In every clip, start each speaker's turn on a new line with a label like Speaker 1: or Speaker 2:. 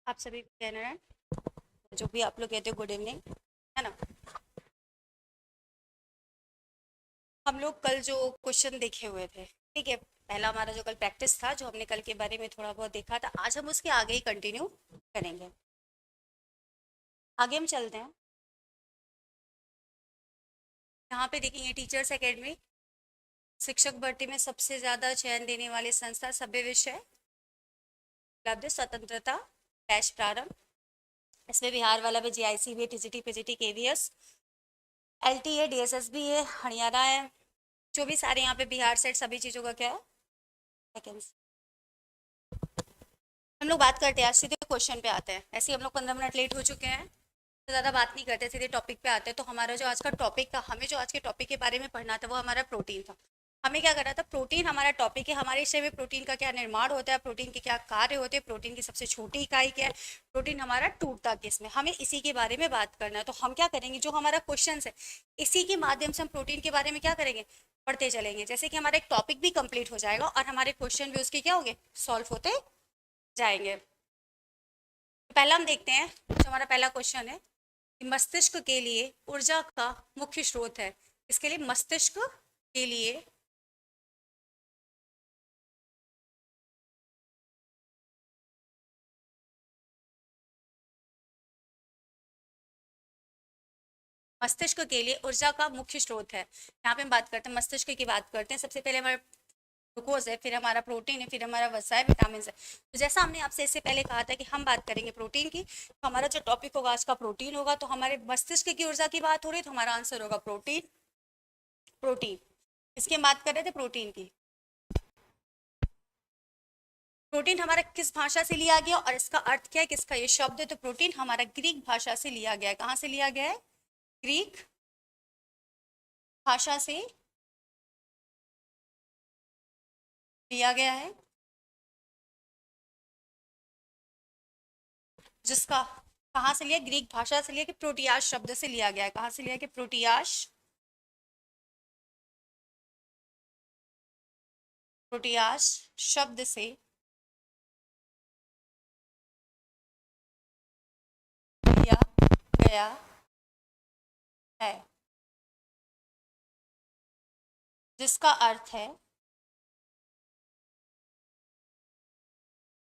Speaker 1: आप सभी को कहना है, जो भी आप लोग कहते हो गुड इवनिंग, है ना। हम लोग कल जो क्वेश्चन देखे हुए थे, ठीक है, पहला हमारा जो कल प्रैक्टिस था, जो हमने कल के बारे में थोड़ा बहुत देखा था, आज हम उसके आगे ही कंटिन्यू करेंगे। आगे हम चलते हैं। यहाँ पे देखेंगे टीचर्स एकेडमी, शिक्षक भर्ती में सबसे ज्यादा चयन देने वाली संस्था, सभ्य विषय उपलब्ध स्वतंत्रता डैश प्रारंभ। इसमें बिहार वाला भी जीआईसी भी, टीजीटी पीजीटी केवीएस एलटी है, डीएसएस भी है, हरियाणा है, जो भी सारे यहाँ पे बिहार सेट सभी चीजों का क्या है वैकेंसी। हम लोग बात करते हैं, आज सीधे क्वेश्चन पे आते हैं। ऐसे ही हम लोग 15 मिनट लेट हो चुके हैं, तो ज़्यादा बात नहीं करते, सीधे टॉपिक पे आते हैं। तो हमारा जो आज का टॉपिक था, हमें जो आज के टॉपिक के बारे में पढ़ना था, वो हमारा प्रोटीन था। हमें क्या करना था, प्रोटीन हमारा टॉपिक है। हमारे शरीर में प्रोटीन का क्या निर्माण होता है, प्रोटीन के क्या कार्य होते हैं, प्रोटीन की सबसे छोटी इकाई क्या है, प्रोटीन हमारा टूटता किसमें, हमें इसी के बारे में बात करना है। तो हम क्या करेंगे, जो हमारा क्वेश्चन है, इसी के माध्यम से हम प्रोटीन के बारे में क्या करेंगे, पढ़ते चलेंगे। जैसे कि हमारा एक टॉपिक भी कंप्लीट हो जाएगा और हमारे क्वेश्चन भी उसके क्या होंगे, सॉल्व होते जाएंगे। पहला हम देखते हैं, जो हमारा पहला क्वेश्चन है कि मस्तिष्क के लिए ऊर्जा का मुख्य स्रोत है। इसके लिए मस्तिष्क के लिए मस्तिष्क के लिए ऊर्जा का मुख्य स्रोत है। यहाँ पे हम बात करते हैं, मस्तिष्क की बात करते हैं। सबसे पहले हमारा ग्लूकोज है, फिर हमारा प्रोटीन है, फिर हमारा वसा है, विटामिन है। तो जैसा हमने आपसे इससे पहले कहा था कि हम बात करेंगे प्रोटीन की, तो हमारा जो टॉपिक होगा आज का प्रोटीन होगा। तो हमारे मस्तिष्क की ऊर्जा की बात हो रही है, तो हमारा आंसर होगा प्रोटीन। प्रोटीन, इसकी हम बात कर रहे थे प्रोटीन की। प्रोटीन हमारा किस भाषा से लिया गया और इसका अर्थ क्या है, किसका ये शब्द है। तो प्रोटीन हमारा ग्रीक भाषा से लिया गया है। कहाँ से लिया गया है, ग्रीक भाषा से लिया गया है, जिसका कहाँ से लिया, ग्रीक भाषा से लिया, कि प्रोटियाश शब्द से लिया गया है। कहाँ से लिया, कि प्रोटियाश, प्रोटियाश शब्द से लिया गया है, जिसका अर्थ है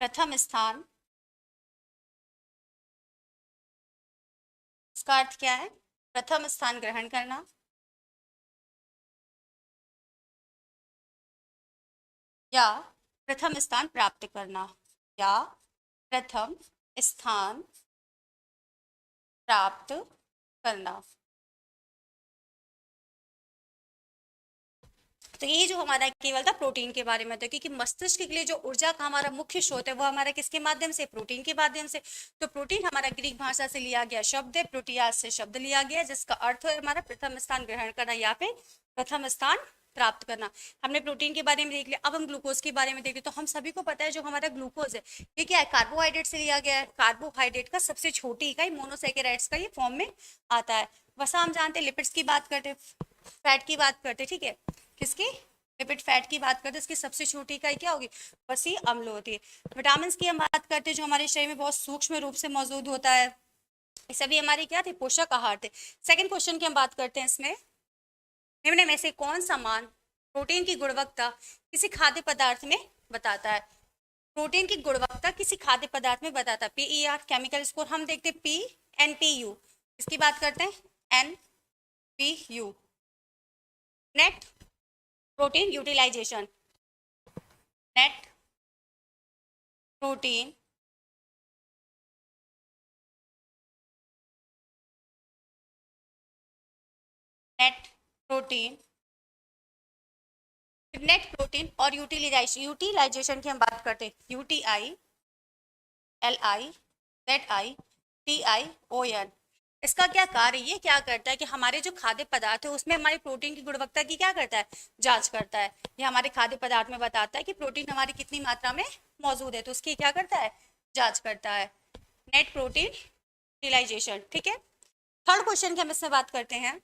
Speaker 1: प्रथम स्थान। इसका अर्थ क्या है, प्रथम स्थान ग्रहण करना, या प्रथम स्थान प्राप्त करना, या प्रथम स्थान प्राप्त करना। तो ये जो हमारा केवल था प्रोटीन के बारे में था, क्योंकि मस्तिष्क के लिए जो ऊर्जा का हमारा मुख्य स्रोत है, वो हमारा किसके माध्यम से, प्रोटीन के माध्यम से। तो प्रोटीन हमारा ग्रीक भाषा से लिया गया शब्द है, प्रोटियास से शब्द लिया गया, जिसका अर्थ है हमारा प्रथम स्थान ग्रहण करना या फिर प्रथम स्थान प्राप्त करना। हमने प्रोटीन के बारे में देख लिया, अब हम ग्लूकोज के बारे में देख लिया। तो हम सभी को पता है, जो हमारा ग्लूकोज है, ये क्या है, कार्बोहाइड्रेट से लिया गया है। कार्बोहाइड्रेट का सबसे छोटी इकाई मोनोसेकेराइड्स का ये फॉर्म में आता है। वसा हम जानते हैं, लिपिड्स की बात करते, फैट की बात करते, ठीक है, किसकी, लिपिड फैट की बात करते हैं। इसकी सबसे छोटी इकाई क्या होगी, वसी अम्ल होती है। विटामिन की हम बात करते हैं, जो हमारे शरीर में बहुत सूक्ष्म रूप से मौजूद होता है। ये सभी हमारे क्या थे, पोषक आहार थे। सेकंड क्वेश्चन की हम बात करते हैं, इसमें निम्न में से कौन सा मान प्रोटीन की गुणवत्ता किसी खाद्य पदार्थ में बताता है। प्रोटीन की गुणवत्ता किसी खाद्य पदार्थ में बताता है। पीईआर केमिकल स्कोर हम देखते हैं, पी एन पी यू, इसकी बात करते हैं, N P U, net protein utilisation, net protein net protein net protein और यूटिलाइजेशन की हम बात करते हैं, UTI L I Z I T I O N. इसका क्या कार्य, ये क्या करता है कि हमारे जो खाद्य पदार्थ है उसमें हमारी प्रोटीन की गुणवत्ता की क्या करता है, जांच करता है। ये हमारे खाद्य पदार्थ में बताता है कि प्रोटीन हमारी कितनी मात्रा में मौजूद है, तो उसकी क्या करता है, जांच करता है। नेट प्रोटीन यूटिलाइजेशन, ठीक है। थर्ड क्वेश्चन की हम इसमें बात करते हैं,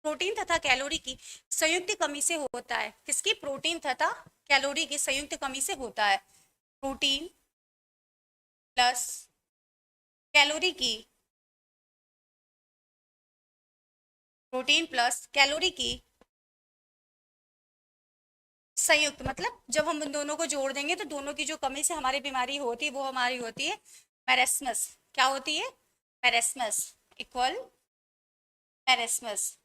Speaker 1: प्रोटीन तथा कैलोरी की संयुक्त कमी से होता है। किसकी, प्रोटीन तथा कैलोरी की संयुक्त कमी से होता है। प्रोटीन प्लस कैलोरी की, प्रोटीन प्लस कैलोरी की संयुक्त, मतलब जब हम उन दोनों को जोड़ देंगे तो दोनों की जो कमी से हमारी बीमारी होती है वो हमारी होती है मैरेस्मस। क्या होती है? Marasmus equal marasmus.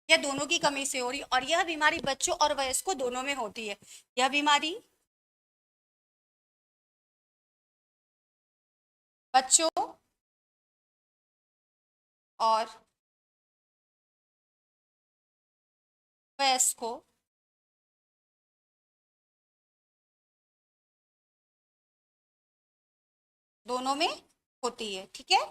Speaker 1: यह दोनों की कमी से हो रही, और यह बीमारी बच्चों और वयस्कों दोनों में होती है। यह बीमारी बच्चों और वयस्कों दोनों में होती है। ठीक है,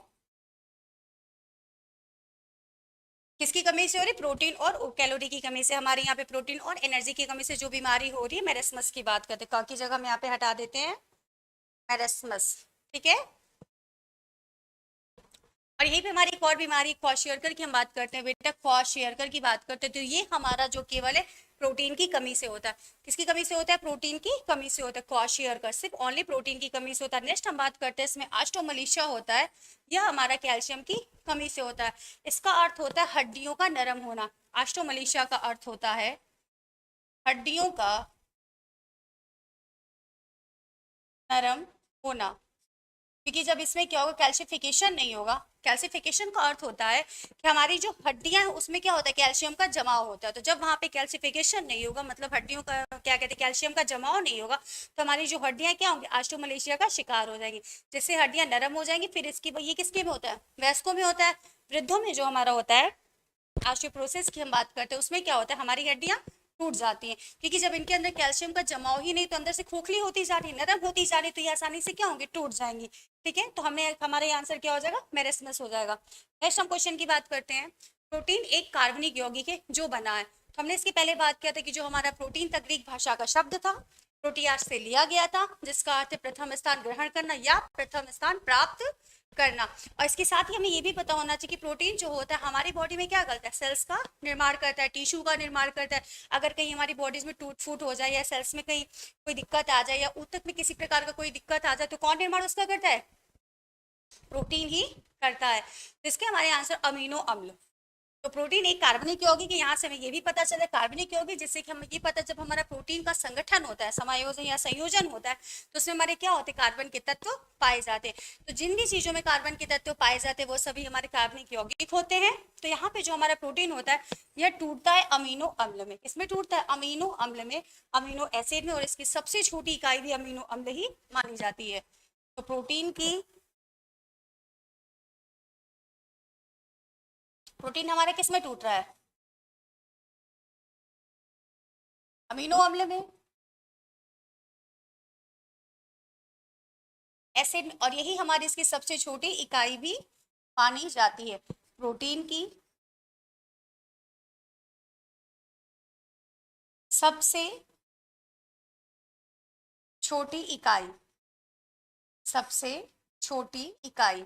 Speaker 1: किसकी कमी से हो रही? प्रोटीन और कैलोरी की कमी से। हमारे यहाँ पे प्रोटीन और एनर्जी की कमी से जो बीमारी हो रही है मैरेस्मस की बात करते हैं। का की जगह हम यहाँ पे हटा देते हैं मैरेस्मस। ठीक है, और यही पे हमारी एक और बीमारी क्वाशियरकर की हम बात करते हैं बेटा, क्वाशियरकर की बात करते हैं। तो ये हमारा जो केवल है प्रोटीन की कमी से होता है। किसकी कमी से होता है? प्रोटीन की कमी से होता है। क्वाशियरकर सिर्फ ओनली प्रोटीन की कमी से होता है। नेक्स्ट हम बात करते हैं इसमें ऑस्टोमलेशिया होता है, यह हमारा कैल्शियम की कमी से होता है। इसका अर्थ होता है हड्डियों का नरम होना। ऑस्टोमलेशिया का अर्थ होता है हड्डियों का नरम होना, क्योंकि जब इसमें क्या होगा? कैल्शिफिकेशन नहीं होगा। कैल्शिफिकेशन का अर्थ होता है कि हमारी जो हड्डियां हैं उसमें क्या होता है? कैल्शियम का जमाव होता है। तो जब वहां पे कैल्शिफिकेशन नहीं होगा, मतलब हड्डियों का क्या कहते हैं, कैल्शियम का जमाव नहीं होगा, तो हमारी जो हड्डियां क्या होंगी? ऑस्टियोमलेशिया का शिकार हो जाएंगी, जिससे हड्डियां नरम हो जाएंगी। फिर इसकी ये किसके में होता है? वयस्कों में होता है। वृद्धों में जो हमारा होता है ऑस्टियोपोरोसिस की हम बात करते हैं, उसमें क्या होता है? हमारी हड्डियां टूट जाती हैं, क्योंकि जब इनके अंदर कैल्शियम का जमाव ही नहीं, तो अंदर से खोखली होती जा रही, नरम होती जा रही, तो ये आसानी से क्या होंगे? टूट जाएंगी। ठीक है, तो हमें हमारा आंसर क्या हो जाएगा? मेरेस्मस हो जाएगा। नेक्स्ट हम क्वेश्चन की बात करते हैं। प्रोटीन एक कार्बनिक यौगिक है जो बना है। तो हमने इसकी पहले बात किया था कि जो हमारा प्रोटीन था ग्रीक भाषा का शब्द था, प्रोटियास से लिया गया था, जिसका अर्थ है प्रथम स्थान ग्रहण करना या प्रथम स्थान प्राप्त करना। और इसके साथ ही हमें ये भी पता होना चाहिए कि प्रोटीन जो होता है हमारी बॉडी में क्या करता है? सेल्स का निर्माण करता है, टिश्यू का निर्माण करता है। अगर कहीं हमारी बॉडीज में टूट फूट हो जाए या सेल्स में कहीं कोई दिक्कत आ जाए या ऊतक में किसी प्रकार का कोई दिक्कत आ जाए, तो कौन निर्माण उसका करता है? प्रोटीन ही करता है। तो इसके हमारे आंसर अमीनो अम्ल। तो प्रोटीन एक कार्बनिक यौगिक है, यहाँ से हमें ये भी पता चला कार्बनिक यौगिक, जिससे कि हमें ये पता, जब हमारा प्रोटीन का संगठन होता है, समायोजन या संयोजन होता है, तो उसमें हमारे क्या होते हैं? कार्बन के तत्व पाए जाते हैं। तो जिन भी चीजों में कार्बन के तत्व पाए जाते हैं वो सभी हमारे कार्बनिक यौगिक होते हैं। तो यहाँ पे जो हमारा प्रोटीन होता है यह टूटता है अमीनो अम्ल में। किसमें टूटता है? अमीनो अम्ल में, अमीनो एसिड में, और इसकी सबसे छोटी इकाई भी अमीनो अम्ल ही मानी जाती है। तो प्रोटीन हमारा किस में टूट रहा है? अमीनो अम्ल में, एसिड, और यही हमारी इसकी सबसे छोटी इकाई भी मानी जाती है। प्रोटीन की सबसे छोटी इकाई, सबसे छोटी इकाई,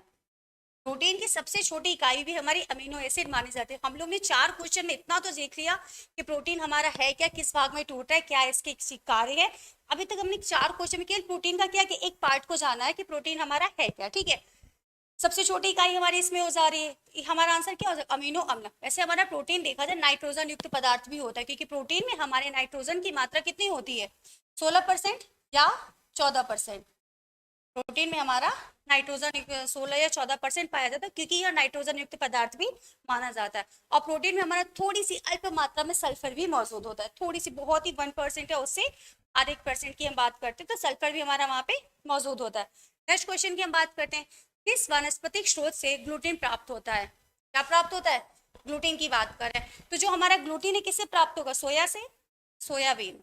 Speaker 1: प्रोटीन की सबसे छोटी इकाई भी हमारी अमीनो एसिड मानी जाती है। हम लोग ने 4 क्वेश्चन में इतना तो देख लिया कि प्रोटीन हमारा है क्या, किस भाग में टूट रहा है, क्या इसके कार्य है। अभी तक हमने 4 क्वेश्चन में केवल प्रोटीन का क्या कि एक पार्ट को जाना है कि प्रोटीन हमारा है क्या। ठीक है, सबसे छोटी इकाई हमारी इसमें हो जा रही है, हमारा आंसर क्या हो जाएगा? अमीनो अम्ल। वैसे हमारा प्रोटीन देखा जाए नाइट्रोजन युक्त पदार्थ भी होता है, क्योंकि प्रोटीन में हमारे नाइट्रोजन की मात्रा कितनी होती है? 16% या 14%। प्रोटीन में हमारा नाइट्रोजन 16 या 14% पाया जाता है, क्योंकि यह नाइट्रोजन युक्त पदार्थ भी माना जाता है। और प्रोटीन में हमारा थोड़ी सी अल्प मात्रा में सल्फर भी मौजूद होता है, थोड़ी सी, बहुत ही 1% है, उससे आधे % की हम बात करते हैं, तो सल्फर भी हमारा वहां पे मौजूद होता है। नेक्स्ट क्वेश्चन की हम बात करते हैं। किस वनस्पतिक स्रोत से ग्लूटीन प्राप्त होता है? क्या प्राप्त होता है? ग्लूटीन की बात कर रहे हैं। तो जो हमारा ग्लूटीन है किससे प्राप्त होगा? सोया से, सोयाबीन,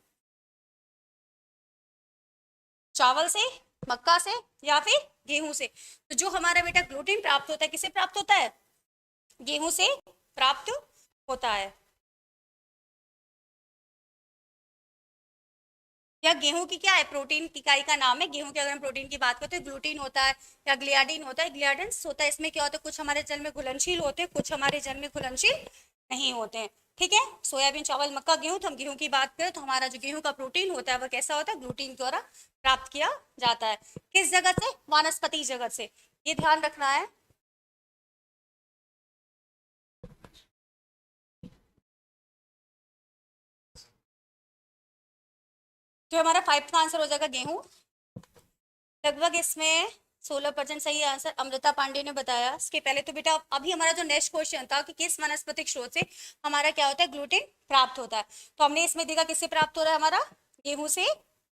Speaker 1: चावल से, मक्का से, या फिर गेहूं से। तो जो हमारा बेटा ग्लूटीन प्राप्त होता है किससे प्राप्त होता है? गेहूं से प्राप्त होता है। या गेहूं की क्या है? प्रोटीन इकाई का नाम है। गेहूं के अगर हम प्रोटीन की बात करते हैं ग्लूटीन होता है या ग्लियाडिन होता है, ग्लियाडेंस होता है। इसमें क्या होता है? कुछ हमारे जल में घुलनशील होते हैं, कुछ हमारे जल में घुलनशील नहीं होते हैं। ठीक है, सोयाबीन, चावल, मक्का, गेहूं, तो हम गेहूं की बात करें तो हमारा जो गेहूं का प्रोटीन होता है वह कैसा होता है, ग्लूटीन द्वारा प्राप्त किया जाता है। किस जगत से, वानस्पतिक जगत से, ये ध्यान रखना है। तो हमारा 5 का आंसर हो जाएगा गेहूं। लगभग इसमें 16% सही आंसर अमृता पांडे ने बताया। इसके पहले तो बेटा अभी हमारा जो नेक्स्ट क्वेश्चन था कि किस वनस्पतिक स्रोत से हमारा क्या होता है, ग्लूटेन प्राप्त होता है, तो हमने इसमें देखा किससे प्राप्त हो रहा है, हमारा गेहूं से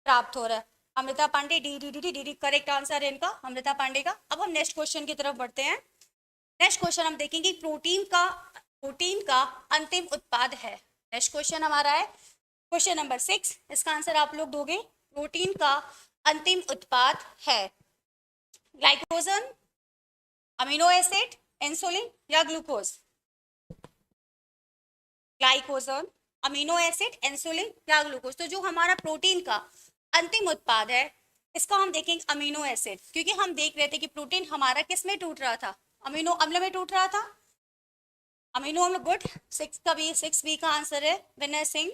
Speaker 1: प्राप्त हो रहा है। Amrita Pandey, D D D D D D correct answer है इनका, अमृता पांडे का। अब हम नेक्स्ट क्वेश्चन की तरफ बढ़ते हैं। नेक्स्ट क्वेश्चन हम देखेंगे प्रोटीन का अंतिम उत्पाद है। नेक्स्ट क्वेश्चन हमारा है क्वेश्चन नंबर 6, इसका आंसर आप लोग दोगे। प्रोटीन का अंतिम उत्पाद है ग्लाइकोजन, अमीनो एसिड, इंसुलिन या glucose. Glycogen, amino acid, insulin या ग्लूकोज। तो जो हमारा प्रोटीन का अंतिम उत्पाद है इसका हम देखेंगे अमीनो एसिड, क्योंकि हम देख रहे थे कि प्रोटीन हमारा किस में टूट रहा था, अमीनो अम्ल में टूट रहा था। अमीनो अम्ल, गुड। 6 बी का आंसर है विनय सिंह,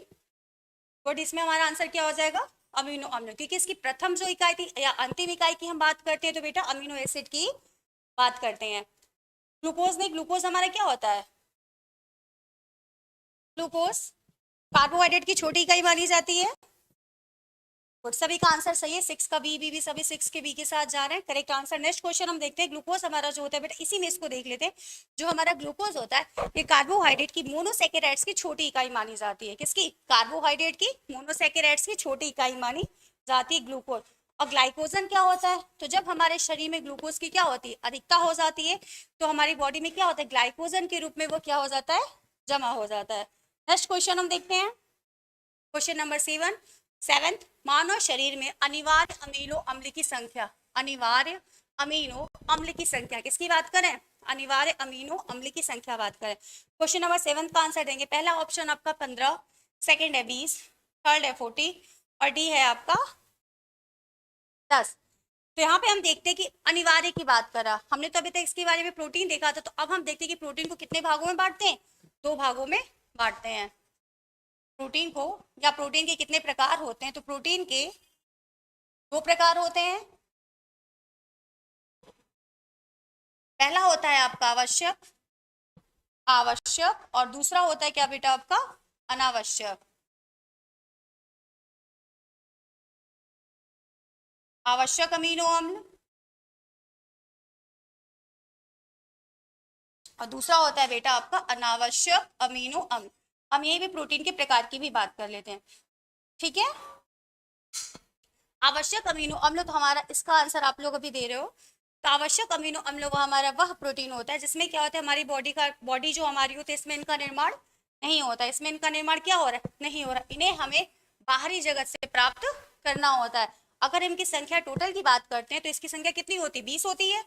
Speaker 1: गुड। इसमें हमारा आंसर क्या हो जाएगा, अमीनो अम्ल, क्योंकि इसकी प्रथम जो इकाई थी या अंतिम इकाई की हम बात करते हैं तो बेटा अमीनो एसिड की बात करते हैं। ग्लूकोज नहीं, ग्लूकोज हमारा क्या होता है, ग्लूकोज कार्बोहाइड्रेट की छोटी इकाई मानी जाती है। गुड, सभी का आंसर सही है। 6 का बी सभी 6 के बी के साथ जा रहे हैं, करेक्ट आंसर। नेक्स्ट क्वेश्चन हम देखते हैं। ग्लूकोज हमारा जो होता है बेटा, इसी में इसको देख लेते हैं। जो हमारा ग्लूकोज होता है ये कार्बोहाइड्रेट की मोनोसैकेराइड्स की छोटी इकाई मानी जाती है। किसकी, कार्बोहाइड्रेट की मोनोसैकेराइड्स की छोटी इकाई मानी जाती है ग्लूकोज। और ग्लाइकोजन क्या होता है, तो जब हमारे शरीर में ग्लूकोज की क्या होती है, अधिकता हो जाती है, तो हमारी बॉडी में क्या होता है, ग्लाइकोजन के रूप में वो क्या हो जाता है, जमा हो जाता है। नेक्स्ट क्वेश्चन हम देखते हैं क्वेश्चन नंबर 7th, मानव शरीर में अनिवार्य अमीनो अम्ल की संख्या, अनिवार्य अमीनो अम्ल की संख्या किसकी बात करें, अनिवार्य अमीनो अम्ल की संख्या बात करें। क्वेश्चन नंबर 7 का आंसर देंगे। पहला ऑप्शन आपका 15, सेकंड है 20, थर्ड है 40 और डी है आपका 10। तो यहाँ पे हम देखते हैं कि अनिवार्य की बात करा हमने, तो अभी तक इसके बारे में प्रोटीन देखा था, तो अब हम देखते हैं कि प्रोटीन को कितने भागों में बांटते हैं, 2 भागों में बांटते हैं प्रोटीन को, या प्रोटीन के कितने प्रकार होते हैं, तो प्रोटीन के 2 प्रकार होते हैं। पहला होता है आपका आवश्यक, आवश्यक, और दूसरा होता है क्या बेटा आपका, अनावश्यक। आवश्यक अमीनो अम्ल और दूसरा होता है बेटा आपका अनावश्यक अमीनो अम्ल। हम यही भी प्रोटीन के प्रकार की भी बात कर लेते हैं, ठीक है। आवश्यक अमीनो अम्ल, तो हमारा इसका आंसर आप लोग अभी दे रहे हो। तो आवश्यक अमीनो अम्ल वो हमारा वह प्रोटीन होता है जिसमें क्या होता है, हमारी बॉडी जो हमारी होती है इसमें इनका निर्माण नहीं होता है, इसमें इनका निर्माण क्या हो रहा है, नहीं हो रहा, इन्हें हमें बाहरी जगत से प्राप्त करना होता है। अगर इनकी संख्या टोटल की बात करते हैं तो इसकी संख्या कितनी होती है, 20 होती है।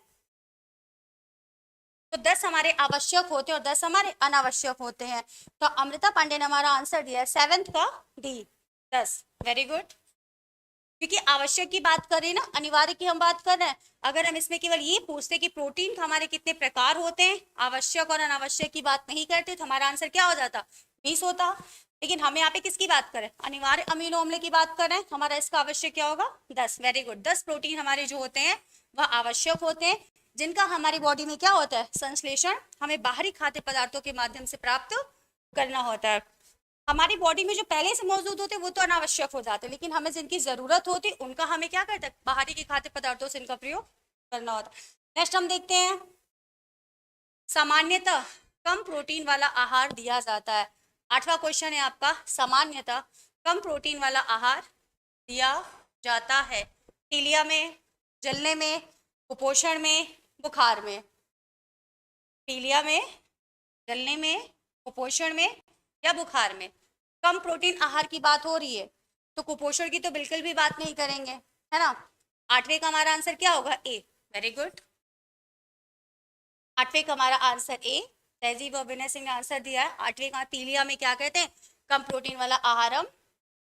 Speaker 1: तो 10 हमारे आवश्यक होते हैं और 10 हमारे अनावश्यक होते हैं। तो अमृता पांडे ने हमारा आंसर दिया है 7th का डी, 10। वेरी गुड, क्योंकि आवश्यक की बात कर रहे हैं ना, अनिवार्य की हम बात कर रहे हैं। अगर हम इसमें केवल ये पूछते कि प्रोटीन हमारे कितने प्रकार होते हैं, आवश्यक और अनावश्यक की बात नहीं करते, तो हमारा आंसर क्या हो जाता, 20 होता। लेकिन हम यहाँ पे किसकी बात करें, अनिवार्य अमीनो अम्ल की बात कर रहे हैं, हमारा इसका आवश्यक क्या होगा, 10। वेरी गुड, 10 प्रोटीन हमारे जो होते हैं वह आवश्यक होते हैं, जिनका हमारी बॉडी में क्या होता है, संश्लेषण हमें बाहरी खाद्य पदार्थों के माध्यम से प्राप्त करना होता है। हमारी बॉडी में जो पहले से मौजूद होते हैं वो तो अनावश्यक हो जाते हैं, लेकिन हमें जिनकी जरूरत होती है उनका हमें क्या करता है, बाहरी के खाद्य पदार्थों से इनका प्रयोग करना होता है। नेक्स्ट हम देखते हैं, सामान्यतः कम प्रोटीन वाला आहार दिया जाता है। 8वां क्वेश्चन है आपका, सामान्यतः कम प्रोटीन वाला आहार दिया जाता है, पीलिया में, जलने में, कुपोषण में, बुखार में। पीलिया में, जलने में, कुपोषण में या बुखार में। कम प्रोटीन आहार की बात हो रही है तो कुपोषण की तो बिल्कुल भी बात नहीं करेंगे, है ना। 8वें का हमारा आंसर क्या होगा, ए। वेरी गुड, 8वें का हमारा आंसर ए। तहजीब और विनय सिंह ने आंसर दिया है। 8वें का पीलिया में क्या कहते हैं, कम प्रोटीन वाला आहार हम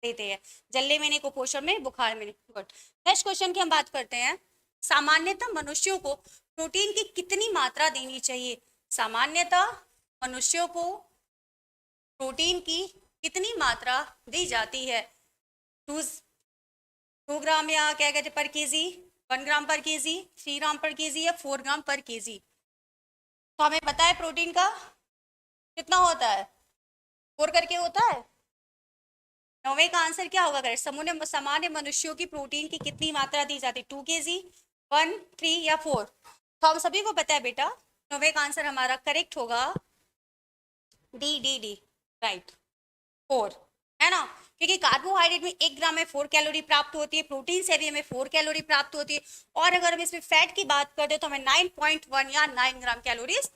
Speaker 1: देते हैं, जलने में नहीं, कुपोषण में, बुखार में नहीं। गुड, नेक्स्ट क्वेश्चन की हम बात करते हैं, सामान्यतः मनुष्यों को प्रोटीन की कितनी मात्रा देनी चाहिए। सामान्यतः मनुष्यों को प्रोटीन की कितनी मात्रा दी जाती है? 2 ग्राम या क्या कहते हैं पर केजी, 1 ग्राम पर केजी, 3 ग्राम पर केजी या 4 ग्राम पर केजी? तो हमें पता है प्रोटीन का कितना होता है, 4 करके होता है। 9वें का आंसर क्या होगा? अगर सामान्य मनुष्यों की प्रोटीन की कितनी मात्रा दी जाती है? 2 kg, 1, 3 या 4? तो हम सभी को पता है बेटा 9वें का आंसर हमारा करेक्ट होगा डी डी डी, राइट, 4, है ना। क्योंकि कार्बोहाइड्रेट में 1 ग्राम में 4 कैलोरी प्राप्त होती है, प्रोटीन से भी हमें 4 कैलोरी प्राप्त होती है, और अगर हम इसमें फैट की बात करते हैं तो हमें 9.1 या 9 ग्राम कैलोरीज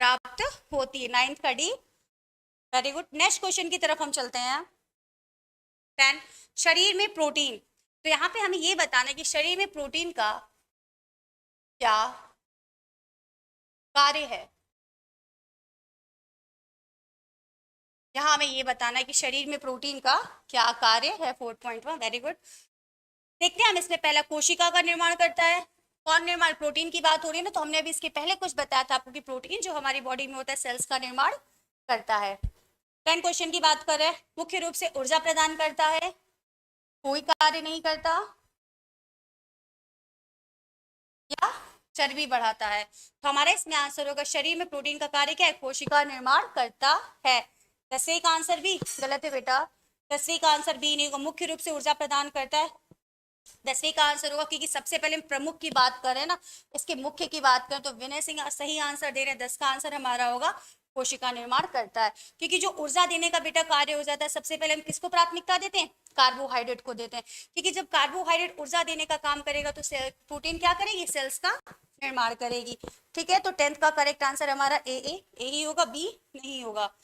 Speaker 1: प्राप्त होती है। 9th का D, very good. Next question की तरफ हम चलते हैं। 10, शरीर में प्रोटीन। तो यहाँ पे हमें ये बताना है कि शरीर में प्रोटीन का क्या कार्य है। यहाँ हमें ये बताना है कि शरीर में प्रोटीन का क्या कार्य है। 4.1, वेरी गुड। देखते हैं हम इसमें पहला कोशिका का निर्माण करता है। कौन निर्माण? प्रोटीन की बात हो रही है ना, तो हमने अभी इसके पहले कुछ बताया था आपको कि प्रोटीन जो हमारी बॉडी में होता है सेल्स का निर्माण करता है। 10 क्वेश्चन की बात करें, मुख्य रूप से ऊर्जा प्रदान करता है, कोई कार्य नहीं करता, या चर्बी बढ़ाता है। तो हमारा इसमें आंसर होगा शरीर में प्रोटीन का कार्य क्या है? कोशिका निर्माण करता है। 10वीं का आंसर भी गलत है बेटा, 10वीं का आंसर भी नहीं होगा। मुख्य रूप से ऊर्जा प्रदान करता है, 10वीं का आंसर होगा, क्योंकि सबसे पहले हम प्रमुख की बात करें ना, इसके मुख्य की बात करें तो विनय सिंह सही आंसर दे रहे हैं। 10 का आंसर हमारा होगा कोशिका निर्माण करता है, क्योंकि जो ऊर्जा देने का बेटा कार्य हो जाता है सबसे पहले हम किसको प्राथमिकता देते हैं? कार्बोहाइड्रेट को देते हैं, क्योंकि जब कार्बोहाइड्रेट ऊर्जा देने का काम करेगा तो प्रोटीन क्या करेगी? सेल्स का निर्माण करेगी। ठीक है, तो 10th का करेक्ट आंसर हमारा ए ही होगा, बी नहीं होगा।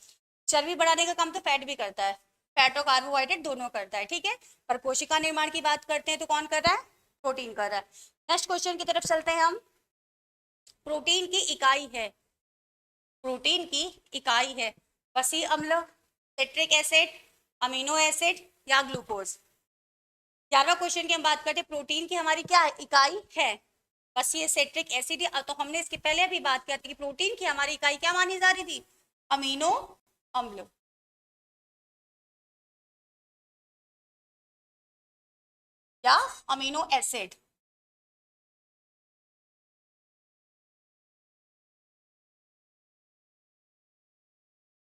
Speaker 1: चर्बी बढ़ाने का काम तो फैट भी करता है, फैट और कार्बोहाइड्रेट दोनों करता है, ठीक है। पर कोशिका निर्माण की बात करते हैं तो कौन कर रहा है? प्रोटीन कर रहा है। नेक्स्ट क्वेश्चन की तरफ चलते हैं हम। प्रोटीन की इकाई है, प्रोटीन की इकाई है वसी अम्ल, सिट्रिक एसिड, अमीनो एसिड या ग्लूकोज? 11वां क्वेश्चन की हम बात करते हैं, प्रोटीन की हमारी क्या है? इकाई है वसी सिट्रिक एसिड। तो हमने इसके पहले भी बात की थी कि प्रोटीन की हमारी इकाई क्या मानी जा रही थी? अमीनो अम्ल या अमीनो एसिड।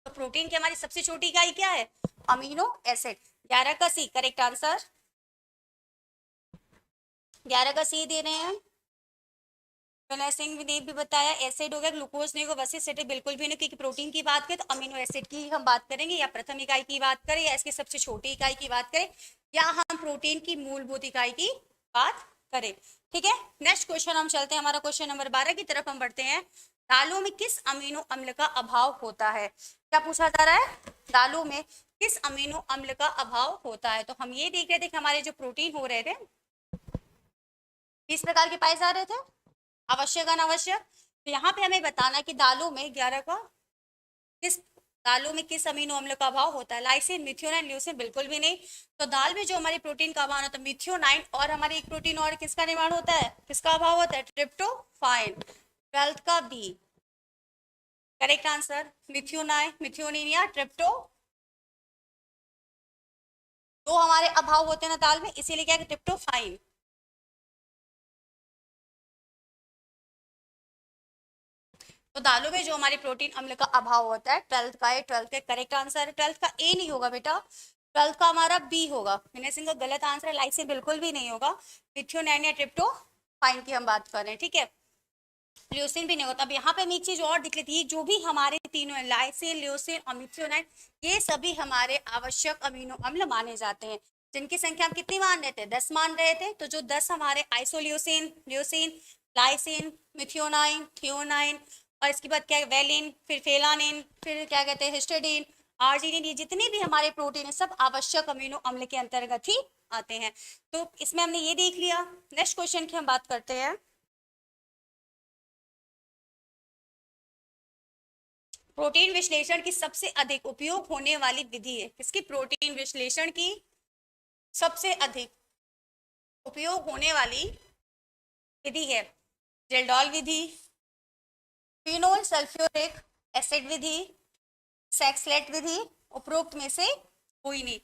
Speaker 1: तो प्रोटीन की हमारी सबसे छोटी इकाई क्या है? Amino acid. 11 का सी करेक्ट आंसर, 11 का सी दे रहे हैं। विनय सिंह ने भी बताया एसिड हो गया, ग्लूकोज नहीं होगा, वैसे एसिड बिल्कुल भी नहीं, क्योंकि प्रोटीन की बात करें तो अमीनो एसिड की हम बात करेंगे, या प्रथम इकाई की बात करें, या इसकी सबसे छोटी इकाई की बात करें, या हम प्रोटीन की मूलभूत इकाई की बात करें। ठीक है, नेक्स्ट क्वेश्चन हम चलते हैं, हमारा क्वेश्चन नंबर 12 की तरफ हम बढ़ते हैं। दालों में किस अमीनो अम्ल का अभाव होता है? क्या पूछा जा रहा है? दालों में किस अमीनो अम्ल का अभाव होता है? तो हम ये देख रहे थे कि हमारे जो प्रोटीन हो रहे थे 20 प्रकार के पाए जा रहे थे, आवश्यक अनावश्यक। तो यहाँ पे हमें बताना कि दालों में 11 का किस, दालों में किस अमीनो अम्ल का अभाव होता है? लाइसिन, मिथ्योनाइन, ल्यूसिन बिल्कुल भी नहीं। तो दाल में जो हमारी प्रोटीन का अभाव होता है मिथ्योनाइन, और हमारे एक प्रोटीन और किसका निर्माण होता है, किसका अभाव होता है? ट्रिप्टोफाइन। 12th का B correct answer, methionine, methionine या ट्रिप्टो, दो हमारे अभाव होते हैं ना दाल में, इसीलिए क्या है ट्रिप्टोफाइन। तो दालों में जो हमारी प्रोटीन अम्ल का अभाव होता है 12th का है, 12th का करेक्ट आंसर है। 12th का ए नहीं होगा बेटा, 12th का हमारा बी होगा। विनय सिंह का गलत आंसर है, लाइसिन बिल्कुल भी नहीं होगा, मिथ्योनाइन या ट्रिप्टोफाइन की हम बात कर रहे हैं, ठीक है। ल्यूसिन भी नहीं होता। अब यहाँ पे हमें एक चीज और दिख लेती है, जो भी हमारे तीनों है लाइसिन, ल्यूसिन और मिथ्योनाइन, ये सभी हमारे आवश्यक अमीनो अम्ल माने जाते हैं, जिनकी संख्या हम कितनी मान रहे थे? 10 मान रहे थे। तो जो 10 हमारे आइसोल्यूसिन, ल्यूसिन, लाइसिन, मिथ्योनाइन, थियोनाइन, और इसके बाद क्या है वेलिन, फिर फेलानिन, फिर क्या कहते हैं हिस्टिडीन, आर्जिनिन, ये जितने भी हमारे प्रोटीन है सब आवश्यक अमीनो अम्ल के अंतर्गत ही आते हैं। तो इसमें हमने ये देख लिया। नेक्स्ट क्वेश्चन की हम बात करते हैं। प्रोटीन विश्लेषण की सबसे अधिक उपयोग होने वाली विधि है किसकी? प्रोटीन विश्लेषण की सबसे अधिक उपयोग होने वाली विधि है जेल्डॉल विधि, फिनोल सल्फ्यूरिक एसिड विधि, सैक्सलेट विधि उपरोक्त में से कोई नहीं।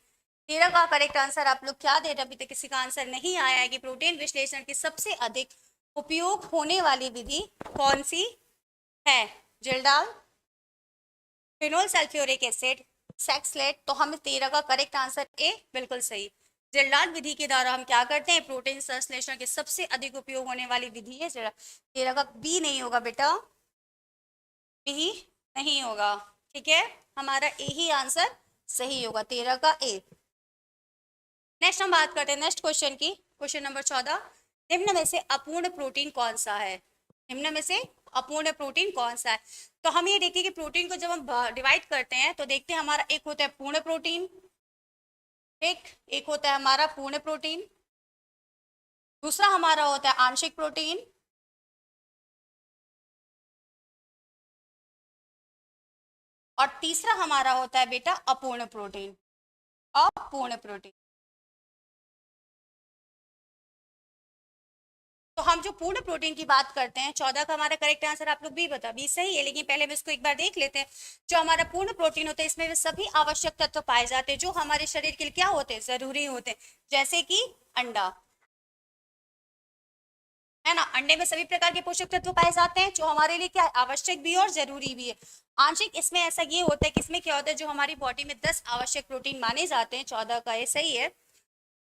Speaker 1: 13 का करेक्ट आंसर आप लोग क्या दे रहे, अभी तक किसी का आंसर नहीं आया है कि प्रोटीन विश्लेषण की सबसे अधिक उपयोग होने वाली विधि कौन सी है। जिल्डाल, फिनोल सल्फ्यूरिक एसिड, सेक्सलेट। तो हम 13 का करेक्ट आंसर ए बिल्कुल सही। जिल्डाल विधि के द्वारा हम क्या करते हैं, प्रोटीन संश्लेषण के सबसे अधिक उपयोग होने वाली विधि है जिल्डाल। 13 का बी नहीं होगा बेटा, बी नहीं होगा, ठीक है, हमारा ए ही आंसर सही होगा, 13 का ए। नेक्स्ट हम बात करते हैं नेक्स्ट क्वेश्चन की, क्वेश्चन नंबर 14। निम्न में से अपूर्ण प्रोटीन कौन सा है, निम्न में से अपूर्ण प्रोटीन कौन सा है। तो हम ये देखिए कि प्रोटीन को जब हम डिवाइड करते हैं तो देखते हैं हमारा एक होता है पूर्ण प्रोटीन, एक होता है हमारा पूर्ण प्रोटीन, दूसरा हमारा होता है आंशिक प्रोटीन, और तीसरा हमारा होता है बेटा अपूर्ण प्रोटीन, अपूर्ण प्रोटीन। तो हम जो पूर्ण प्रोटीन की बात करते हैं, 14 का हमारा करेक्ट आंसर आप लोग भी बता, बी सही है, लेकिन पहले हम इसको एक बार देख लेते हैं। जो हमारा पूर्ण प्रोटीन होता है इसमें वे सभी आवश्यक तत्व पाए जाते हैं जो हमारे शरीर के लिए क्या होते हैं, जरूरी होते हैं, जैसे कि अंडा है ना, अंडे में सभी प्रकार के पोषक तत्व पाए जाते हैं जो हमारे लिए क्या है, आवश्यक भी है और जरूरी भी है। आंशिक इसमें ऐसा ये होता है कि इसमें क्या होता है, जो हमारी बॉडी में 10 आवश्यक प्रोटीन माने जाते हैं, 14 का ये सही है,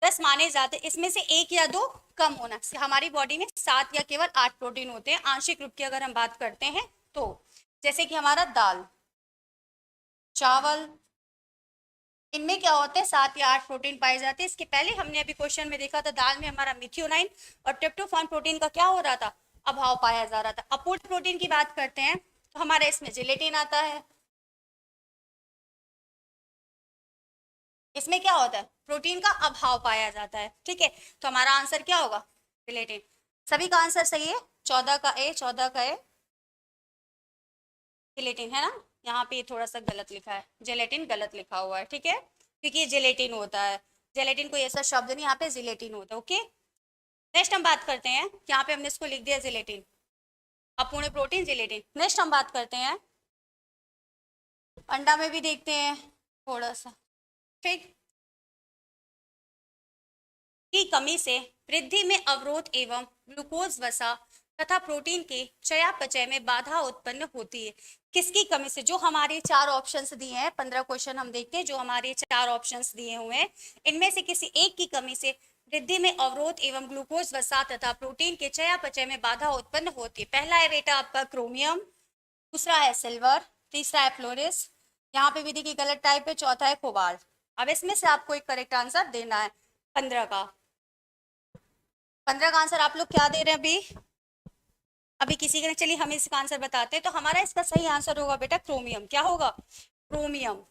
Speaker 1: 10 माने जाते हैं, इसमें से एक या दो कम होना। हमारी बॉडी में 7 या केवल 8 प्रोटीन होते हैं आंशिक रूप की अगर हम बात करते हैं तो, जैसे कि हमारा दाल, चावल, इनमें क्या होते हैं 7 या 8 प्रोटीन पाए जाते हैं। इसके पहले हमने अभी क्वेश्चन में देखा था दाल में हमारा मिथ्योनाइन और ट्रिप्टोफान प्रोटीन का क्या हो रहा था, अभाव पाया जा रहा था। अपूर्ण प्रोटीन की बात करते हैं तो हमारा इसमें जिलेटिन आता है, इसमें क्या होता है, प्रोटीन का अभाव पाया जाता है, ठीक है, तो हमारा आंसर क्या होगा, जिलेटिन। सभी का आंसर सही है, 14 का ए, 14 का ए जिलेटिन है ना, यहाँ पे थोड़ा सा गलत लिखा है, जेलेटिन गलत लिखा हुआ है, ठीक है, क्योंकि ये जिलेटिन होता है, जेलेटिन कोई ऐसा शब्द नहीं, यहाँ पे जिलेटिन होता है, ओके। नेक्स्ट हम बात करते हैं, यहाँ पे हमने इसको लिख दिया जिलेटिन, अपूर्ण प्रोटीन जिलेटिन। नेक्स्ट हम बात करते हैं अंडा में भी देखते हैं थोड़ा सा, ठीक, की कमी से वृद्धि में अवरोध एवं ग्लूकोज वसा तथा प्रोटीन के चयापचय में बाधा उत्पन्न होती है। किसकी कमी से, जो हमारे 4 ऑप्शंस दिए हैं, 15 क्वेश्चन हम देखते हैं, जो हमारे 4 ऑप्शंस दिए हुए हैं इनमें से किसी एक की कमी से वृद्धि में अवरोध एवं ग्लूकोज वसा तथा प्रोटीन के चयापचय में बाधा उत्पन्न होती है। पहला है बेटा आपका क्रोमियम, दूसरा है सिल्वर, तीसरा है फ्लोरिस, यहाँ पे विधि की गलत टाइप है, चौथा है कोबाल्ट। अब इसमें से आपको एक करेक्ट आंसर देना है 15 का। 15 का आंसर आप लोग क्या दे रहे हैं अभी, अभी किसी का, चलिए हम इसका आंसर बताते हैं। तो हमारा इसका सही आंसर होगा बेटा क्रोमियम, क्या होगा, क्रोमियम।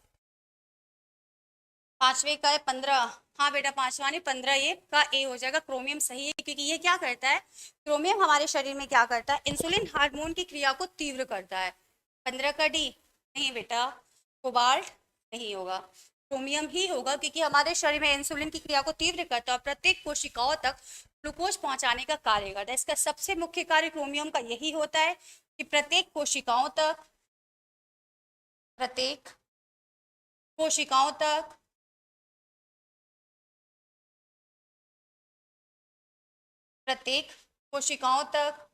Speaker 1: पांचवे का है 15, हाँ बेटा पांचवा नहीं 15 ये का ए हो जाएगा, क्रोमियम सही है, क्योंकि ये क्या करता है, क्रोमियम हमारे शरीर में क्या करता है, इंसुलिन हार्मोन की क्रिया को तीव्र करता है। 15 का डी नहीं बेटा, कोबाल्ट नहीं होगा, क्रोमियम ही होगा, क्योंकि हमारे शरीर में इंसुलिन की क्रिया को तीव्र करता है और प्रत्येक कोशिकाओं तक ग्लूकोज पहुंचाने का कार्य करता है। इसका सबसे मुख्य कार्य क्रोमियम का यही होता है कि प्रत्येक कोशिकाओं तक, प्रत्येक कोशिकाओं तक प्रत्येक कोशिकाओं तक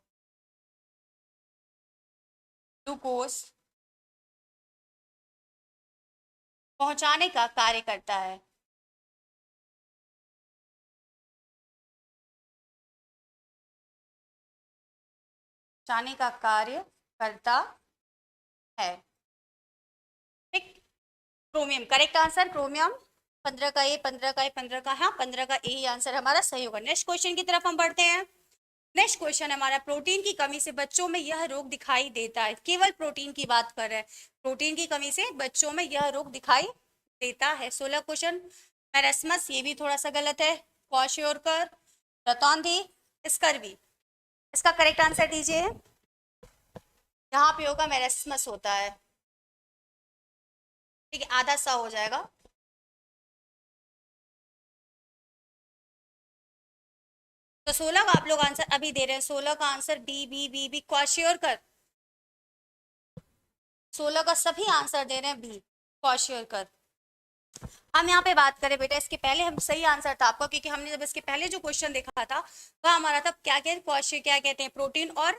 Speaker 1: ग्लूकोज पहुंचाने का कार्य करता है। पहुंचाने का कार्य करता है, ठीक, क्रोमियम करेक्ट आंसर, क्रोमियम। 15 का ए, 15 का ए, 15 का, हाँ 15 का ए ही आंसर हमारा सही होगा। नेक्स्ट क्वेश्चन की तरफ हम बढ़ते हैं। नेक्स्ट क्वेश्चन हमारा, प्रोटीन की कमी से बच्चों में यह रोग दिखाई देता है, केवल प्रोटीन की बात कर रहे हैं, प्रोटीन की कमी से बच्चों में यह रोग दिखाई देता है। 16 क्वेश्चन, मैरस्मस ये भी थोड़ा सा गलत है, क्वाशियोरकर, रतौंधी, स्कर्वी, इसका करेक्ट आंसर दीजिए। यहाँ पे होगा मैरस्मस होता है, ठीक है, आधा सा हो जाएगा। तो 16 का आप लोग आंसर अभी दे रहे हैं, 16 का answer B B B B, kwashiorkor, 16 का सभी आंसर दे रहे हैं बी, क्वाशियोरकर। हम यहाँ पे बात करें बेटा, इसके पहले हम सही आंसर था आपका, क्योंकि हमने जब इसके पहले जो क्वेश्चन देखा था वह हमारा था क्या क्या कहते हैं, प्रोटीन और